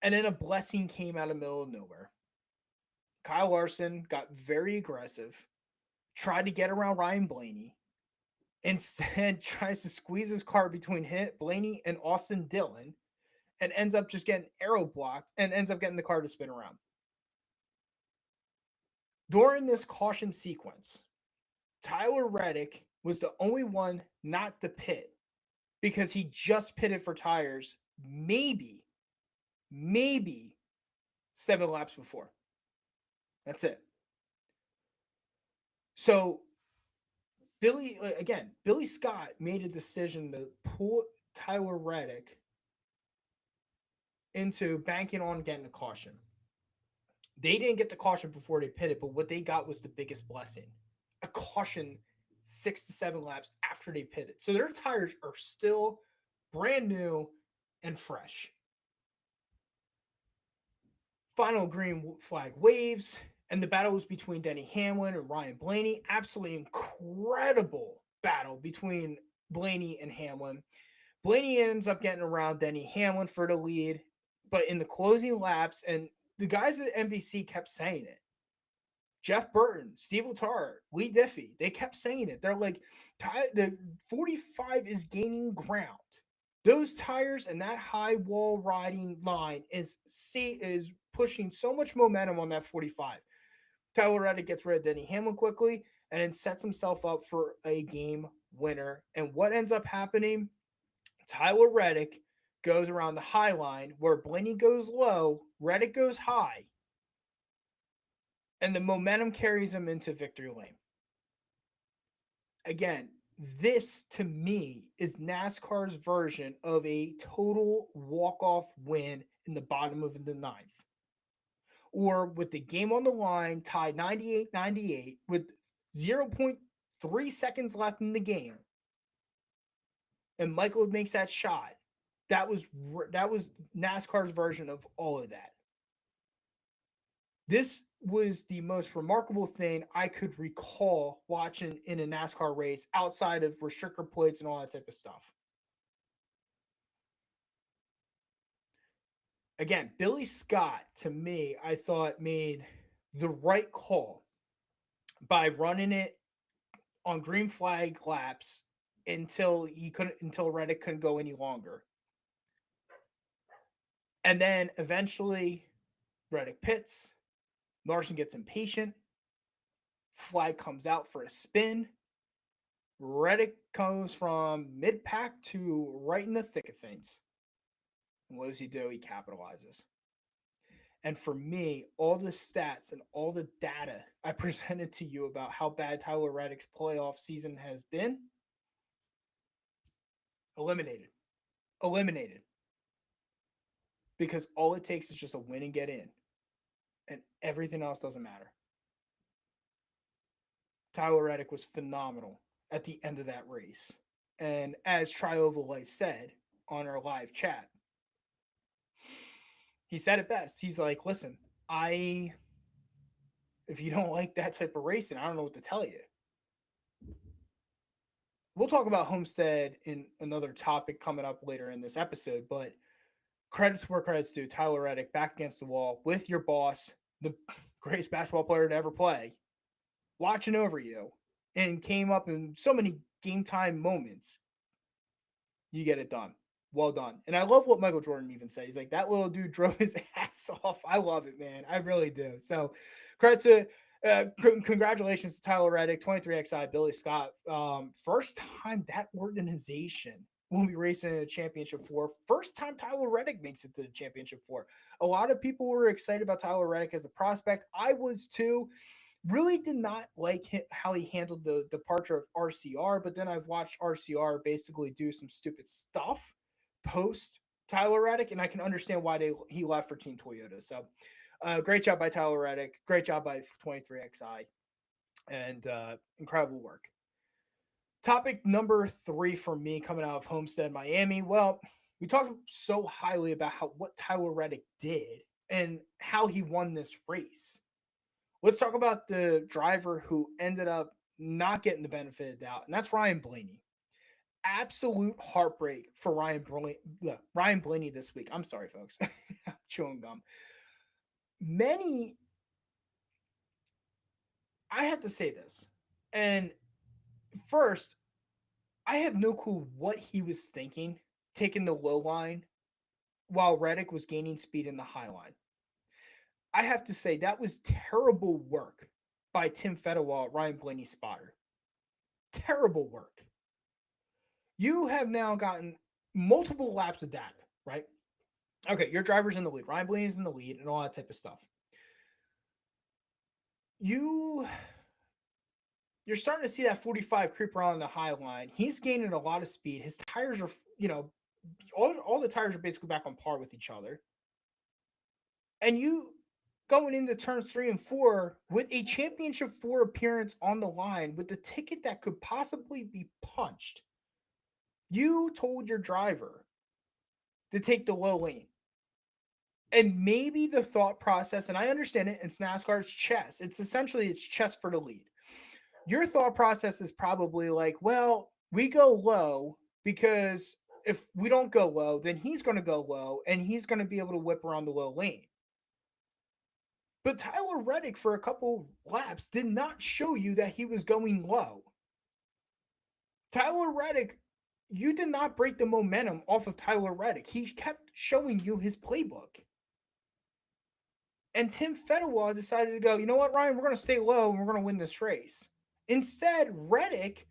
And then a blessing came out of the middle of nowhere. Kyle Larson got very aggressive, tried to get around Ryan Blaney, instead tries to squeeze his car between Blaney and Austin Dillon, and ends up just getting aero blocked and ends up getting the car to spin around. During this caution sequence, Tyler Reddick was the only one not to pit because he just pitted for tires maybe 7 laps before. That's it. So Billy Scott made a decision to pull Tyler Reddick into banking on getting a caution. They didn't get the caution before they pitted, but what they got was the biggest blessing. A caution 6 to 7 laps after they pitted. So their tires are still brand new and fresh. Final green flag waves, and the battle was between Denny Hamlin and Ryan Blaney. Absolutely incredible battle between Blaney and Hamlin. Blaney ends up getting around Denny Hamlin for the lead, but in the closing laps, and the guys at NBC kept saying it. Jeff Burton, Steve Letarte, Lee Diffie, they kept saying it. They're like, the 45 is gaining ground. Those tires and that high wall riding line is pushing so much momentum on that 45. Tyler Reddick gets rid of Denny Hamlin quickly and then sets himself up for a game winner. And what ends up happening? Tyler Reddick goes around the high line where Blaney goes low, Reddick goes high, and the momentum carries him into victory lane. Again, this to me is NASCAR's version of a total walk-off win in the bottom of the 9th. Or with the game on the line, tied 98-98 with 0.3 seconds left in the game, and Michael makes that shot. That was NASCAR's version of all of that. This was the most remarkable thing I could recall watching in a NASCAR race outside of restrictor plates and all that type of stuff. Again, Billy Scott, to me, I thought made the right call by running it on green flag laps until Reddick couldn't go any longer. And then eventually Reddick pits. Larson gets impatient, Flag comes out for a spin. Reddick comes from mid pack to right in the thick of things. And what does he do? He capitalizes. And for me, all the stats and all the data I presented to you about how bad Tyler Reddick's playoff season has been, eliminated. Eliminated. Because all it takes is just a win and get in. And everything else doesn't matter. Tyler Reddick was phenomenal at the end of that race. And as Trioval Life said on our live chat, he said it best. He's like, listen, if you don't like that type of racing, I don't know what to tell you. We'll talk about Homestead in another topic coming up later in this episode, but credits where credit's due. Tyler Reddick back against the wall with your boss, the greatest basketball player to ever play, watching over you, and came up in so many game time moments. You get it done. Well done. And I love what Michael Jordan even said. He's like, that little dude drove his ass off. I love it, man. I really do. So credit to congratulations to Tyler Reddick, 23XI, Billy Scott. First time that organization will be racing in a championship four. First time Tyler Reddick makes it to the championship four. A lot of people were excited about Tyler Reddick as a prospect. I was too. Really did not like how he handled the departure of RCR, but then I've watched RCR basically do some stupid stuff post Tyler Reddick, and I can understand why he left for Team Toyota. So great job by Tyler Reddick. Great job by 23XI. And incredible work. Topic number 3 for me coming out of Homestead, Miami. Well, we talked so highly about what Tyler Reddick did and how he won this race. Let's talk about the driver who ended up not getting the benefit of the doubt, and that's Ryan Blaney. Absolute heartbreak for Ryan Blaney this week. I'm sorry, folks. Chewing gum. I have to say this. And first, I have no clue what he was thinking, taking the low line while Reddick was gaining speed in the high line. I have to say that was terrible work by Tim Fetterwall, Ryan Blaney's spotter. Terrible work. You have now gotten multiple laps of data, right? Okay, your driver's in the lead. Ryan Blaney's in the lead and all that type of stuff. You're starting to see that 45 creep around the high line. He's gaining a lot of speed. His tires are, all the tires are basically back on par with each other. And you going into turns 3 and 4 with a championship 4 appearance on the line with the ticket that could possibly be punched. You told your driver to take the low lane. And maybe the thought process, and I understand it, it's NASCAR's chess. It's chess for the lead. Your thought process is probably like, well, we go low because if we don't go low, then he's going to go low and he's going to be able to whip around the low lane. But Tyler Reddick, for a couple laps, did not show you that he was going low. Tyler Reddick, you did not break the momentum off of Tyler Reddick. He kept showing you his playbook. And Tim Fetterwall decided to go, you know what, Ryan, we're going to stay low and we're going to win this race. Instead, Reddick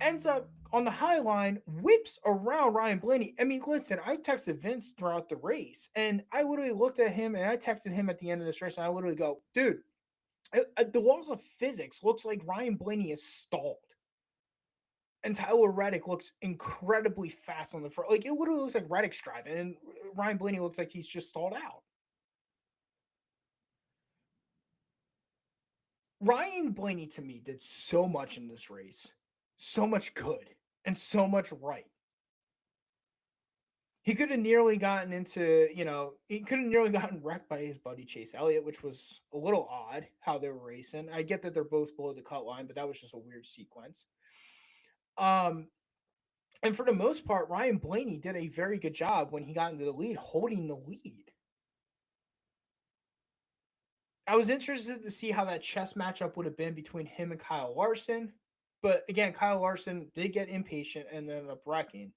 ends up on the high line, whips around Ryan Blaney. I mean, listen, I texted Vince throughout the race, and I literally looked at him, and I texted him at the end of this race, and I literally go, dude, the laws of physics looks like Ryan Blaney is stalled. And Tyler Reddick looks incredibly fast on the front. Like, it literally looks like Reddick's driving, and Ryan Blaney looks like he's just stalled out. Ryan Blaney, to me, did so much in this race. So much good and so much right. He could have nearly gotten wrecked by his buddy Chase Elliott, which was a little odd how they were racing. I get that they're both below the cut line, but that was just a weird sequence. And for the most part, Ryan Blaney did a very good job when he got into the lead, holding the lead. I was interested to see how that chess matchup would have been between him and Kyle Larson. But again, Kyle Larson did get impatient and ended up wrecking.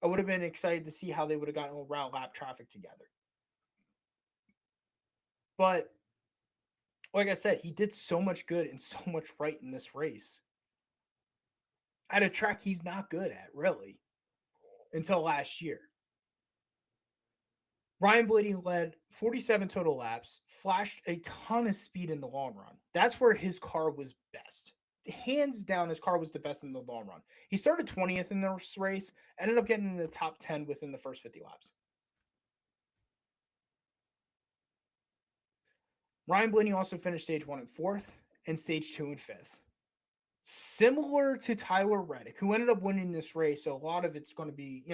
I would have been excited to see how they would have gotten around lap traffic together. But like I said, he did so much good and so much right in this race at a track he's not good at, really, until last year. Ryan Blaney led 47 total laps, flashed a ton of speed in the long run. That's where his car was best. Hands down, his car was the best in the long run. He started 20th in this race, ended up getting in the top 10 within the first 50 laps. Ryan Blaney also finished stage 1 and 4th and stage 2 and 5th. Similar to Tyler Reddick, who ended up winning this race. So a lot of it's going to be,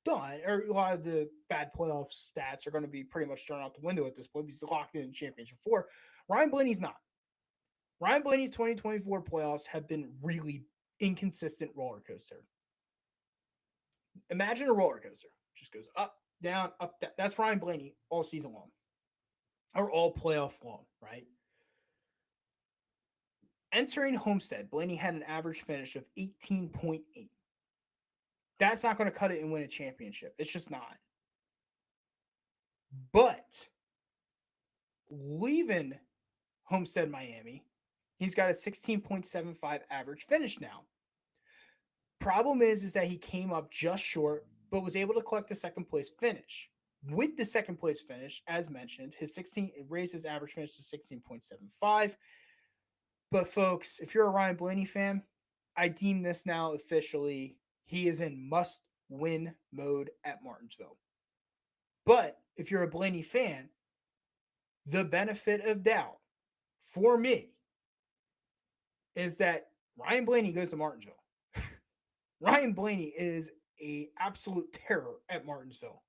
done, or a lot of the bad playoff stats are going to be pretty much thrown out the window at this point. He's locked in championship 4. Ryan Blaney's not. Ryan Blaney's 2024 playoffs have been really inconsistent roller coaster. Imagine a roller coaster. Just goes up, down, up, down. That's Ryan Blaney all season long. Or all playoff long, right? Entering Homestead, Blaney had an average finish of 18.8. That's not going to cut it and win a championship. It's just not. But leaving Homestead, Miami, he's got a 16.75 average finish now. Problem is that he came up just short, but was able to collect the second place finish. With the second place finish, as mentioned, it raised his average finish to 16.75. But folks, if you're a Ryan Blaney fan, I deem this now officially he is in must-win mode at Martinsville. But if you're a Blaney fan, the benefit of doubt for me is that Ryan Blaney goes to Martinsville. Ryan Blaney is an absolute terror at Martinsville.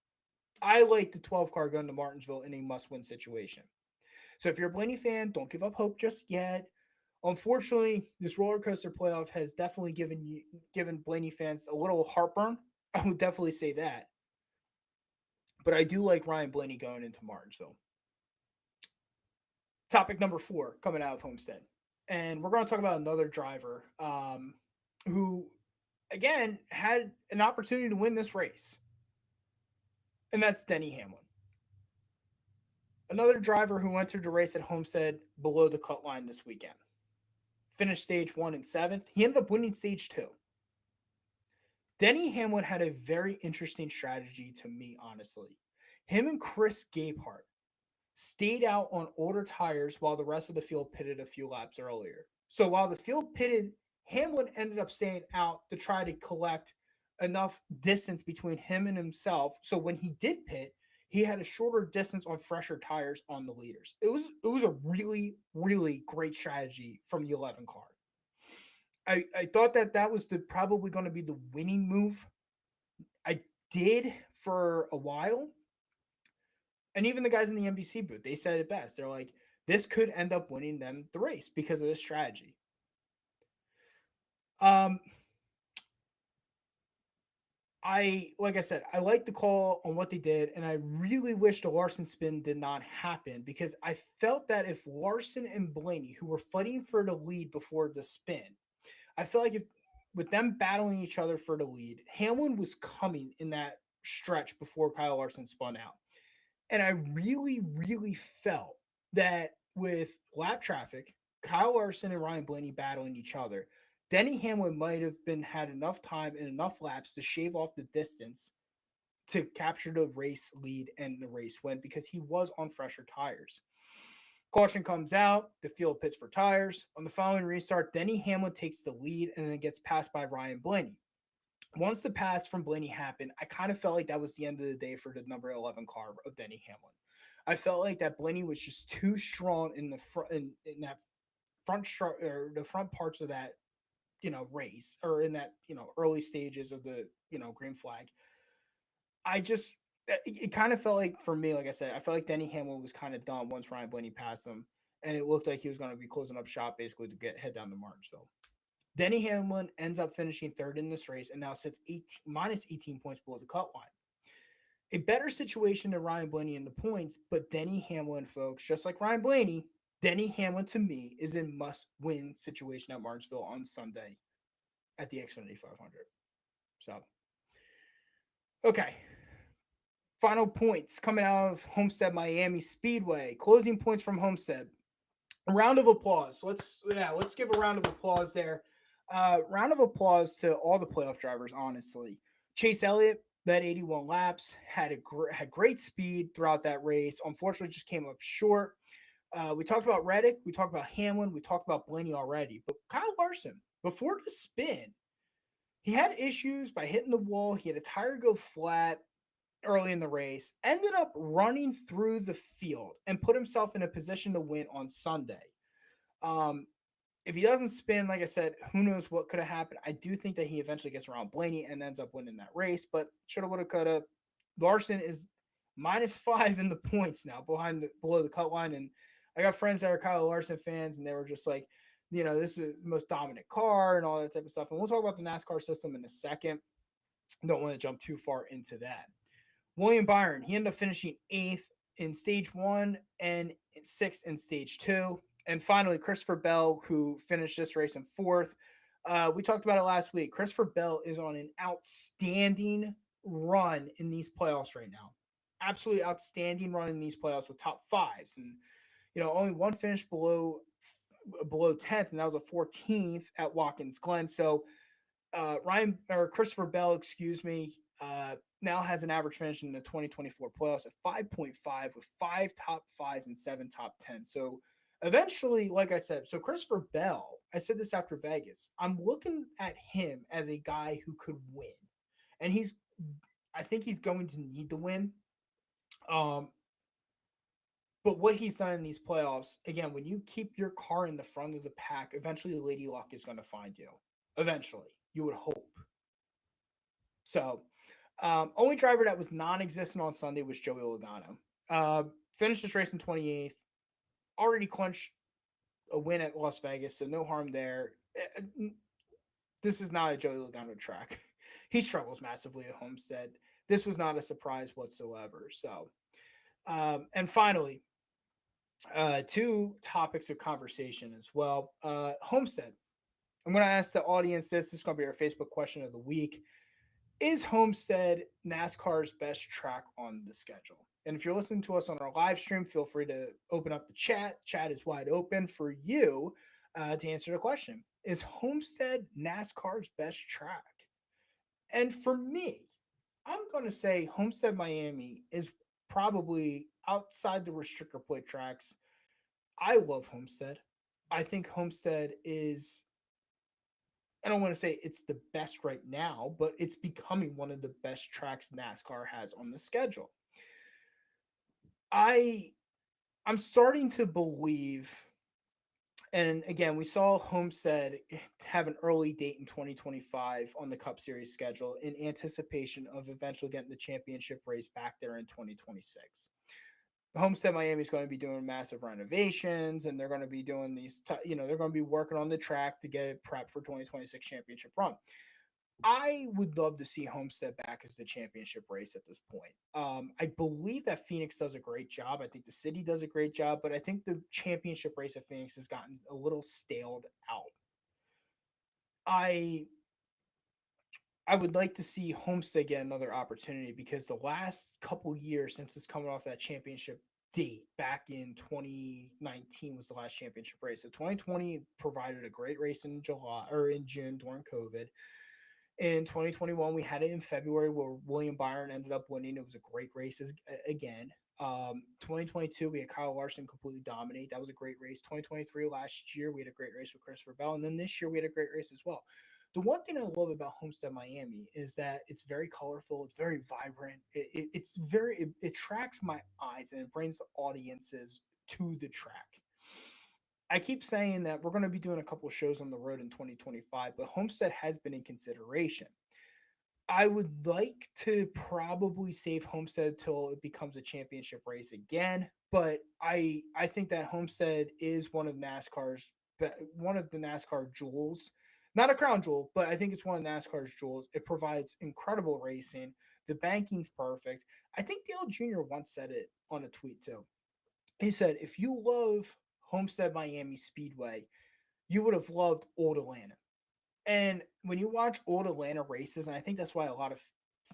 I like the 12 car going to Martinsville in a must-win situation. So if you're a Blaney fan, don't give up hope just yet. Unfortunately, this roller coaster playoff has definitely given Blaney fans a little heartburn. I would definitely say that. But I do like Ryan Blaney going into Martinsville. Topic number 4 coming out of Homestead. And we're going to talk about another driver who, again, had an opportunity to win this race. And that's Denny Hamlin. Another driver who entered the race at Homestead below the cut line this weekend. Finished stage 1 and 7th. He ended up winning stage 2. Denny Hamlin had a very interesting strategy to me, honestly. Him and Chris Gabehart stayed out on older tires while the rest of the field pitted a few laps earlier. So while the field pitted, Hamlin ended up staying out to try to collect enough distance between him and himself. So when he did pit, he had a shorter distance on fresher tires on the leaders. It was a really, really great strategy from the 11 car. I thought that was probably going to be the winning move. I did for a while. And even the guys in the NBC booth, they said it best. They're like, this could end up winning them the race because of this strategy. Like I said, I like the call on what they did, and I really wish the Larson spin did not happen because I felt that if Larson and Blaney, who were fighting for the lead before the spin, I felt like if with them battling each other for the lead, Hamlin was coming in that stretch before Kyle Larson spun out. And I really, really felt that with lap traffic, Kyle Larson and Ryan Blaney battling each other, Denny Hamlin might have had enough time and enough laps to shave off the distance to capture the race lead and the race win because he was on fresher tires. Caution comes out, the field pits for tires. On the following restart, Denny Hamlin takes the lead and then gets passed by Ryan Blaney. Once the pass from Blaney happened, I kind of felt like that was the end of the day for the number 11 car of Denny Hamlin. I felt like that Blaney was just too strong in the front in that front or the front parts of that race or in that early stages of the green flag. It kind of felt like for me, like I said, I felt like Denny Hamlin was kind of done once Ryan Blaney passed him, and it looked like he was going to be closing up shop basically to head down to Martinsville. Denny Hamlin ends up finishing third in this race and now sits minus 18 points below the cut line. A better situation than Ryan Blaney in the points, but Denny Hamlin, folks, just like Ryan Blaney, Denny Hamlin to me is in must-win situation at Martinsville on Sunday at the Xfinity 500. So, okay. Final points coming out of Homestead Miami Speedway. Closing points from Homestead. A round of applause. Let's give a round of applause there. Round of applause to all the playoff drivers. Honestly, Chase Elliott led 81 laps, had great speed throughout that race. Unfortunately, just came up short. We talked about Reddick, we talked about Hamlin, we talked about Blaney already, but Kyle Larson before the spin, he had issues by hitting the wall. He had a tire go flat early in the race, ended up running through the field and put himself in a position to win on Sunday. Um, if he doesn't spin, like I said, who knows what could have happened. I do think that he eventually gets around Blaney and ends up winning that race, but shoulda, woulda, coulda. Larson is -5 in the points now below the cut line. And I got friends that are Kyle Larson fans, and they were just like, this is the most dominant car and all that type of stuff. And we'll talk about the NASCAR system in a second. Don't want to jump too far into that. William Byron, he ended up finishing 8th in stage 1 and 6th in stage 2. And finally, Christopher Bell, who finished this race in 4th. We talked about it last week. Christopher Bell is on an outstanding run in these playoffs right now. Absolutely outstanding run in these playoffs with top fives. And, only one finish below 10th, and that was a 14th at Watkins Glen. So Christopher Bell, excuse me, now has an average finish in the 2024 playoffs at 5.5 with 5 top fives and 7 top 10. So eventually, like I said, so Christopher Bell, I said this after Vegas, I'm looking at him as a guy who could win. And I think he's going to need to win. But what he's done in these playoffs, again, when you keep your car in the front of the pack, eventually Lady Luck is going to find you. Eventually, you would hope. So, only driver that was non-existent on Sunday was Joey Logano. Finished this race in 28th. Already clinched a win at Las Vegas, so no harm there. This is not a Joey Logano track. He struggles massively at Homestead. This was not a surprise whatsoever. So, and finally, 2 topics of conversation as well. Homestead. I'm going to ask the audience this. This is going to be our Facebook question of the week. Is Homestead NASCAR's best track on the schedule? And if you're listening to us on our live stream, feel free to open up the chat. Chat is wide open for you to answer the question. Is Homestead NASCAR's best track? And for me, I'm going to say Homestead Miami is probably outside the restrictor plate tracks. I love Homestead. I think Homestead is, I don't want to say it's the best right now, but it's becoming one of the best tracks NASCAR has on the schedule. I'm starting to believe, and again, we saw Homestead have an early date in 2025 on the Cup Series schedule in anticipation of eventually getting the championship race back there in 2026. Homestead Miami is going to be doing massive renovations, and they're going to be doing these, they're going to be working on the track to get it prepped for 2026 championship run. I would love to see Homestead back as the championship race at this point. I believe that Phoenix does a great job. I think the city does a great job, but I think the championship race at Phoenix has gotten a little staled out. I would like to see Homestead get another opportunity because the last couple years since it's coming off that championship date back in 2019 was the last championship race. So 2020 provided a great race in July or in June during COVID. In 2021, we had it in February where William Byron ended up winning. It was a great race again. 2022, we had Kyle Larson completely dominate. That was a great race. 2023, last year, we had a great race with Christopher Bell. And then this year, we had a great race as well. The one thing I love about Homestead Miami is that it's very colorful. It's very vibrant. It attracts my eyes and it brings the audiences to the track. I keep saying that we're going to be doing a couple of shows on the road in 2025, but Homestead has been in consideration. I would like to probably save Homestead till it becomes a championship race again, but I think that Homestead is one of the NASCAR jewels. Not a crown jewel, but I think it's one of NASCAR's jewels. It provides incredible racing. The banking's perfect. I think Dale Jr. once said it on a tweet too. He said, if you love Homestead Miami Speedway, you would have loved Old Atlanta. And when you watch Old Atlanta races, and I think that's why a lot of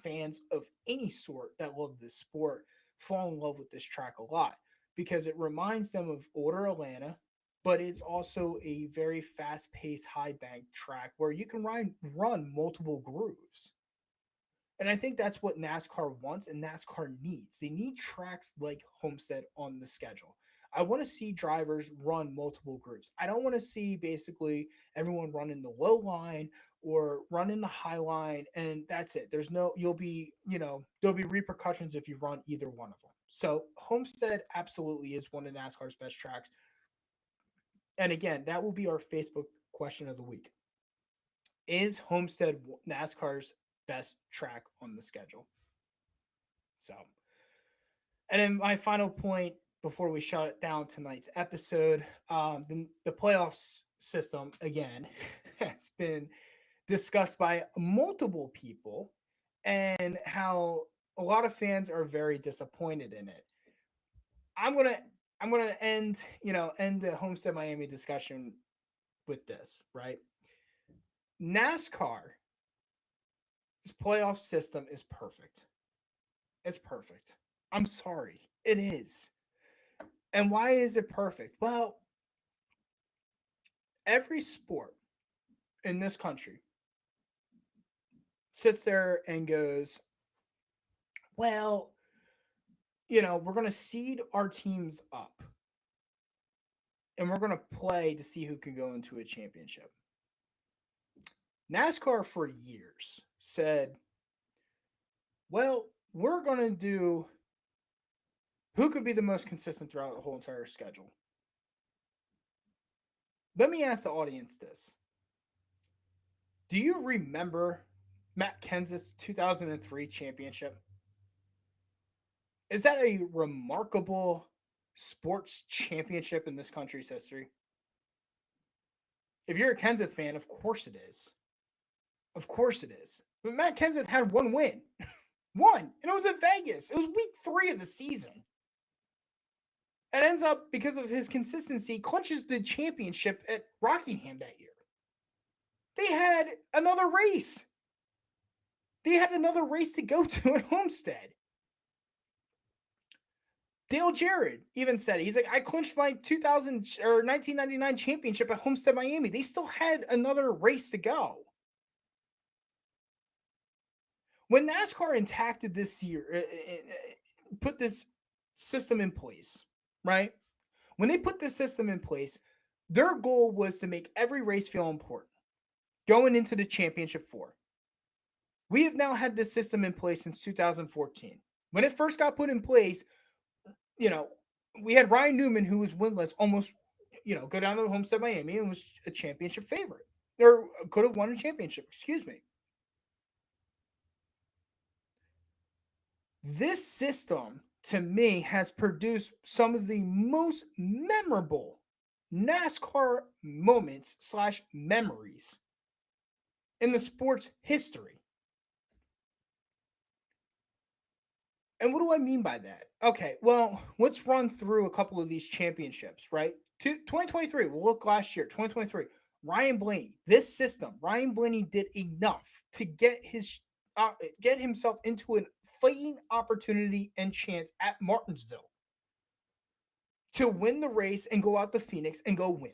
fans of any sort that love this sport fall in love with this track a lot, because it reminds them of older Atlanta. but it's also a very fast-paced, high-bank track where you can run multiple grooves. And I think that's what NASCAR wants and NASCAR needs. They need tracks like Homestead on the schedule. I want to see drivers run multiple groups. I don't want to see basically everyone running the low line or running the high line and that's it. You'll be, there'll be repercussions if you run either one of them. So Homestead absolutely is one of NASCAR's best tracks. And again, that will be our Facebook question of the week. Is Homestead NASCAR's best track on the schedule? So, and then my final point before we shut it down tonight's episode, the playoffs system again has been discussed by multiple people, and how a lot of fans are very disappointed in it. I'm gonna I'm gonna end the Homestead Miami discussion with this, right? NASCAR's playoff system is perfect. It's perfect. I'm sorry. It is. And why is it perfect? Well, every sport in this country sits there and goes, well, we're going to seed our teams up and we're going to play to see who can go into a championship. NASCAR for years said, well, we're going to do who could be the most consistent throughout the whole entire schedule. Let me ask the audience this. Do you remember Matt Kenseth's 2003 championship? Is that a remarkable sports championship in this country's history? If you're a Kenseth fan, of course it is. Of course it is. But Matt Kenseth had one win. One. And it was in Vegas. It was week 3 of the season. And ends up, because of his consistency, clinches the championship at Rockingham that year. They had another race. They had another race to go to at Homestead. Dale Jarrett even said it. He's like, I clinched my 1999 championship at Homestead Miami. They still had another race to go. When NASCAR enacted this year, put this system in place, right? When they put this system in place, their goal was to make every race feel important going into the championship 4. We have now had this system in place since 2014. When it first got put in place, we had Ryan Newman, who was winless, almost, go down to Homestead Miami and was a championship favorite, or could have won a championship, excuse me. This system, to me, has produced some of the most memorable NASCAR moments / memories in the sport's history. And what do I mean by that? Okay, well, let's run through a couple of these championships, right? 2023, we'll look last year, 2023. Ryan Blaney, this system, Ryan Blaney did enough to get himself into a fighting opportunity and chance at Martinsville to win the race and go out to Phoenix and go win.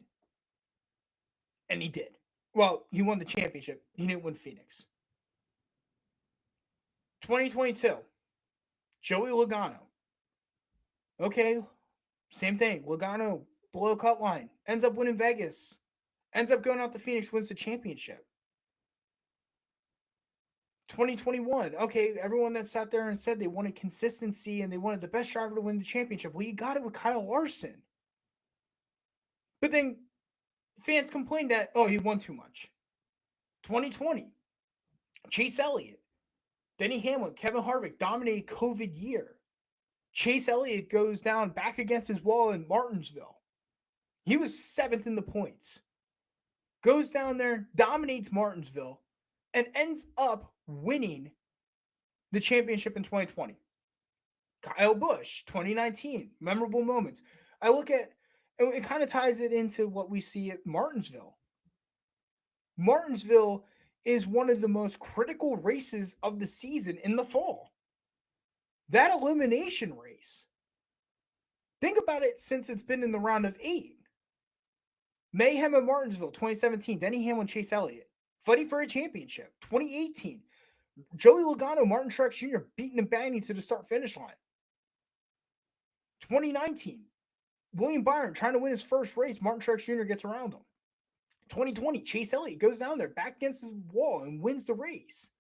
And he did. Well, he won the championship. He didn't win Phoenix. 2022. Joey Logano. Okay, same thing. Logano, below cut line, ends up winning Vegas, ends up going out to Phoenix, wins the championship. 2021. Okay, everyone that sat there and said they wanted consistency and they wanted the best driver to win the championship. Well, you got it with Kyle Larson. But then fans complained that, he won too much. 2020. Chase Elliott. Denny Hamlin, Kevin Harvick dominated COVID year. Chase Elliott goes down back against his wall in Martinsville. He was 7th in the points. Goes down there, dominates Martinsville, and ends up winning the championship in 2020. Kyle Busch, 2019, memorable moments. I look at, it kind of ties it into what we see at Martinsville. Martinsville is one of the most critical races of the season in the fall. That elimination race, think about it since it's been in the round of 8. Mayhem at Martinsville, 2017. Denny Hamlin, Chase Elliott. Fighting for a championship, 2018. Joey Logano, Martin Truex Jr. beating and banging to the start finish line. 2019. William Byron trying to win his first race. Martin Truex Jr. gets around him. 2020. Chase Elliott goes down there, back against his wall, and wins the race.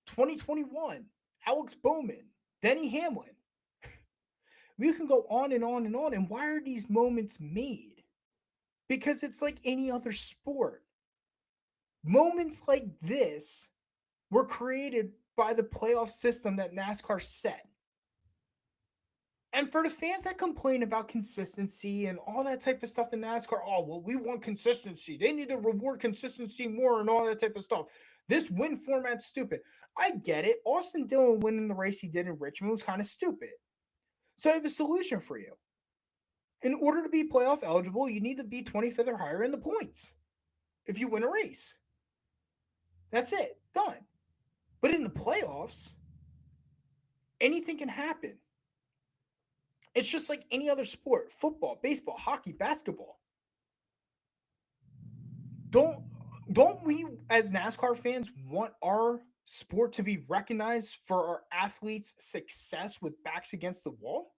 2021. Alex Bowman, Denny Hamlin. We can go on and on and on. And why are these moments made? Because it's like any other sport. Moments like this were created by the playoff system that NASCAR set. And for the fans that complain about consistency and all that type of stuff in NASCAR, oh, well, we want consistency. They need to reward consistency more and all that type of stuff. This win format's stupid. I get it. Austin Dillon winning the race he did in Richmond was kind of stupid. So I have a solution for you. In order to be playoff eligible, you need to be 25th or higher in the points if you win a race. That's it. Done. But in the playoffs, anything can happen. It's just like any other sport: football, baseball, hockey, basketball. Don't we as NASCAR fans want our sport to be recognized for our athletes' success with backs against the wall?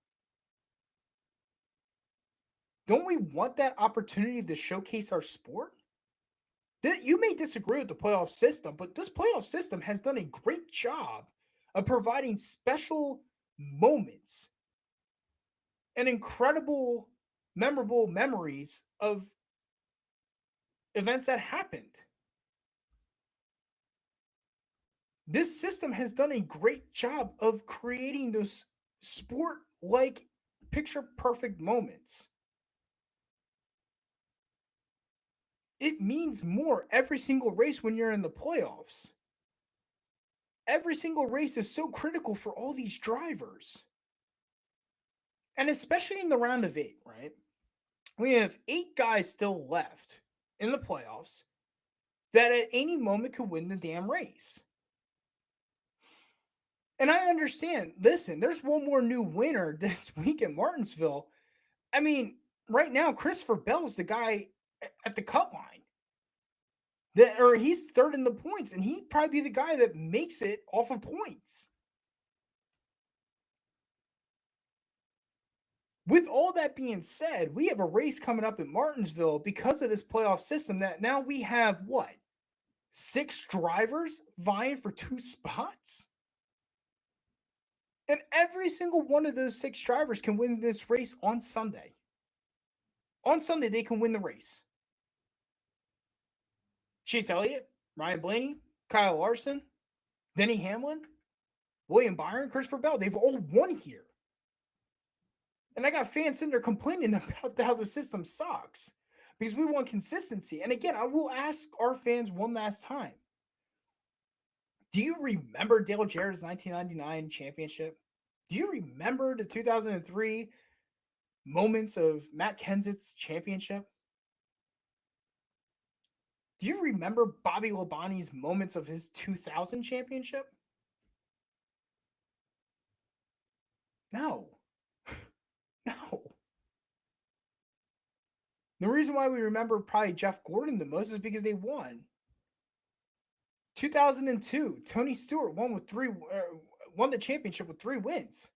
Don't we want that opportunity to showcase our sport? You may disagree with the playoff system, but this playoff system has done a great job of providing special moments and incredible, memorable memories of events that happened. This system has done a great job of creating those sport like picture perfect moments. It means more every single race when you're in the playoffs. Every single race is so critical for all these drivers. And especially in the round of 8, right? We have 8 guys still left in the playoffs that at any moment could win the damn race. And I understand, listen, there's one more new winner this week in Martinsville. I mean, right now, Christopher Bell's the guy at the cut line. Or he's third in the points, and he'd probably be the guy that makes it off of points. With all that being said, we have a race coming up in Martinsville because of this playoff system that now we have what? 6 drivers vying for 2 spots? And every single one of those 6 drivers can win this race on Sunday. On Sunday, they can win the race. Chase Elliott, Ryan Blaney, Kyle Larson, Denny Hamlin, William Byron, Christopher Bell, they've all won here. And I got fans sitting there complaining about how the system sucks because we want consistency. And again, I will ask our fans one last time. Do you remember Dale Jarrett's 1999 championship? Do you remember the 2003 moments of Matt Kenseth's championship? Do you remember Bobby Labonte's moments of his 2000 championship? No. No. The reason why we remember probably Jeff Gordon the most is because they won. 2002, Tony Stewart won the championship with 3 wins.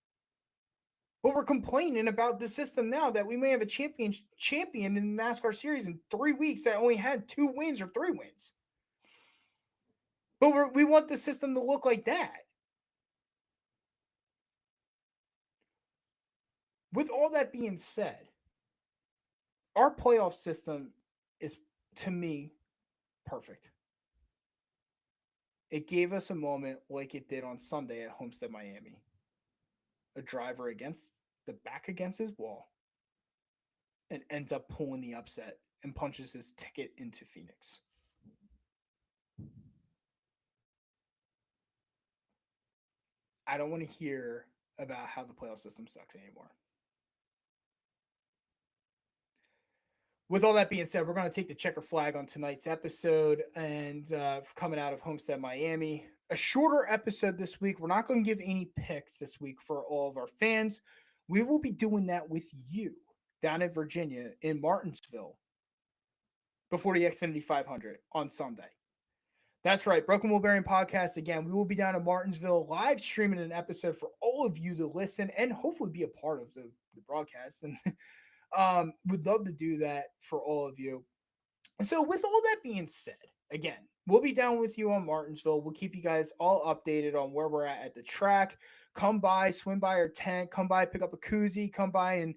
But we're complaining about the system now that we may have a champion in the NASCAR series in 3 weeks that only had 2 wins or 3 wins. But we want the system to look like that. With all that being said, our playoff system is, to me, perfect. It gave us a moment like it did on Sunday at Homestead, Miami. A driver back against his wall and ends up pulling the upset and punches his ticket into Phoenix. I don't want to hear about how the playoff system sucks anymore. With all that being said, we're going to take the checker flag on tonight's episode and coming out of Homestead, Miami. A shorter episode this week. We're not going to give any picks this week for all of our fans. We will be doing that with you down in Virginia in Martinsville before the Xfinity 500 on Sunday. That's right, Broken Wheel Bearing Podcast. Again, we will be down in Martinsville live streaming an episode for all of you to listen and hopefully be a part of the broadcast. And would love to do that for all of you. So, with all that being said, again, we'll be down with you on Martinsville. We'll keep you guys all updated on where we're at the track. Come by, swim by our tent, come by, pick up a koozie, come by and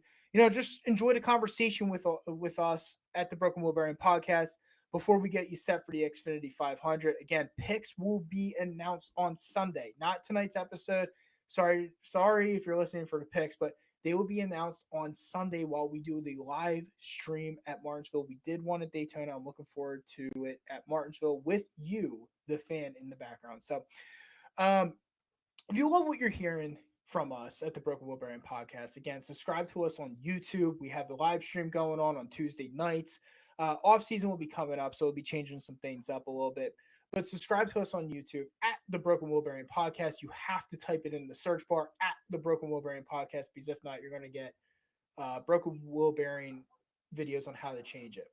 just enjoy the conversation with us at the Broken Wheel Bearing Podcast before we get you set for the Xfinity 500. Again, picks will be announced on Sunday, not tonight's episode. Sorry if you're listening for the picks, but they will be announced on Sunday while we do the live stream at Martinsville. We did one at Daytona. I'm looking forward to it at Martinsville with you, the fan, in the background. So, if you love what you're hearing from us at the Broken Wheel Bearing Podcast, again, subscribe to us on YouTube. We have the live stream going on Tuesday nights. Off season will be coming up, so we'll be changing some things up a little bit. But subscribe to us on YouTube at the Broken Wheel Bearing Podcast. You have to type it in the search bar at the Broken Wheel Bearing Podcast, because if not, you're going to get Broken Wheel Bearing videos on how to change it.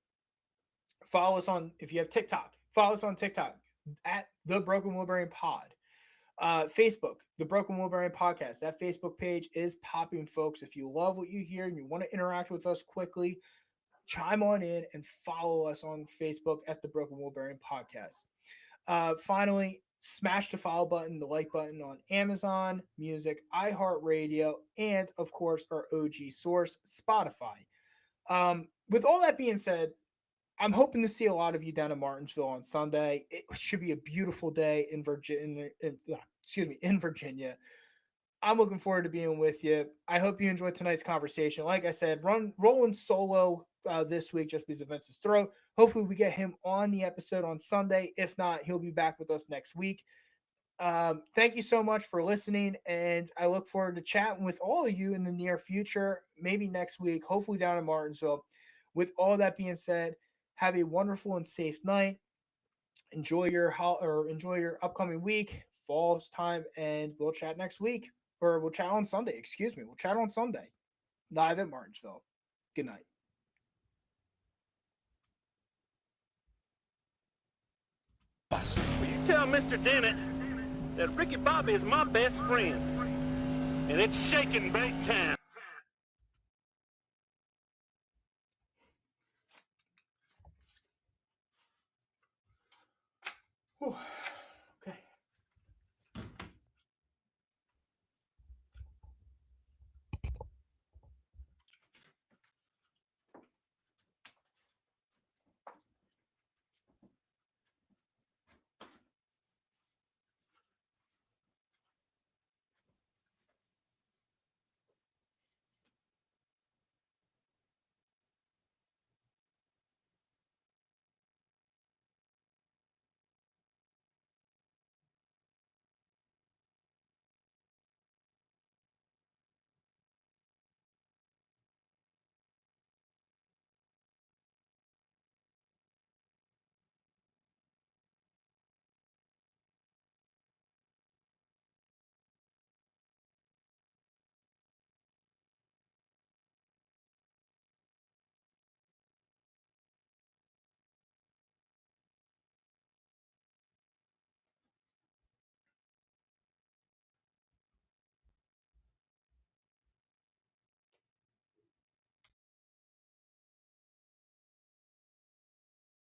Follow us on, if you have TikTok, follow us on TikTok at the Broken Wheel Bearing Pod. Facebook, the Broken Wheel Bearing Podcast. That Facebook page is popping, folks. If you love what you hear and you want to interact with us quickly, chime on in and follow us on Facebook at the Broken Wheel Bearing Podcast. Finally, smash the follow button, the like button on Amazon Music, iHeartRadio, and of course our OG source, Spotify. With all that being said, I'm hoping to see a lot of you down in Martinsville on Sunday. It should be a beautiful day in Virginia. In Virginia. I'm looking forward to being with you. I hope you enjoyed tonight's conversation. Like I said, rolling solo this week just because of Vince's throat. Hopefully we get him on the episode on Sunday. If not, he'll be back with us next week. Thank you so much for listening, and I look forward to chatting with all of you in the near future, maybe next week, hopefully down in Martinsville. With all that being said, have a wonderful and safe night. Enjoy your upcoming week, fall's time, and we'll chat next week. Or we'll chat on Sunday. Excuse me. We'll chat on Sunday. Live at Martinsville. Good night. Will you tell Mr. Dennett that Ricky Bobby is my best friend? And it's shaking big time.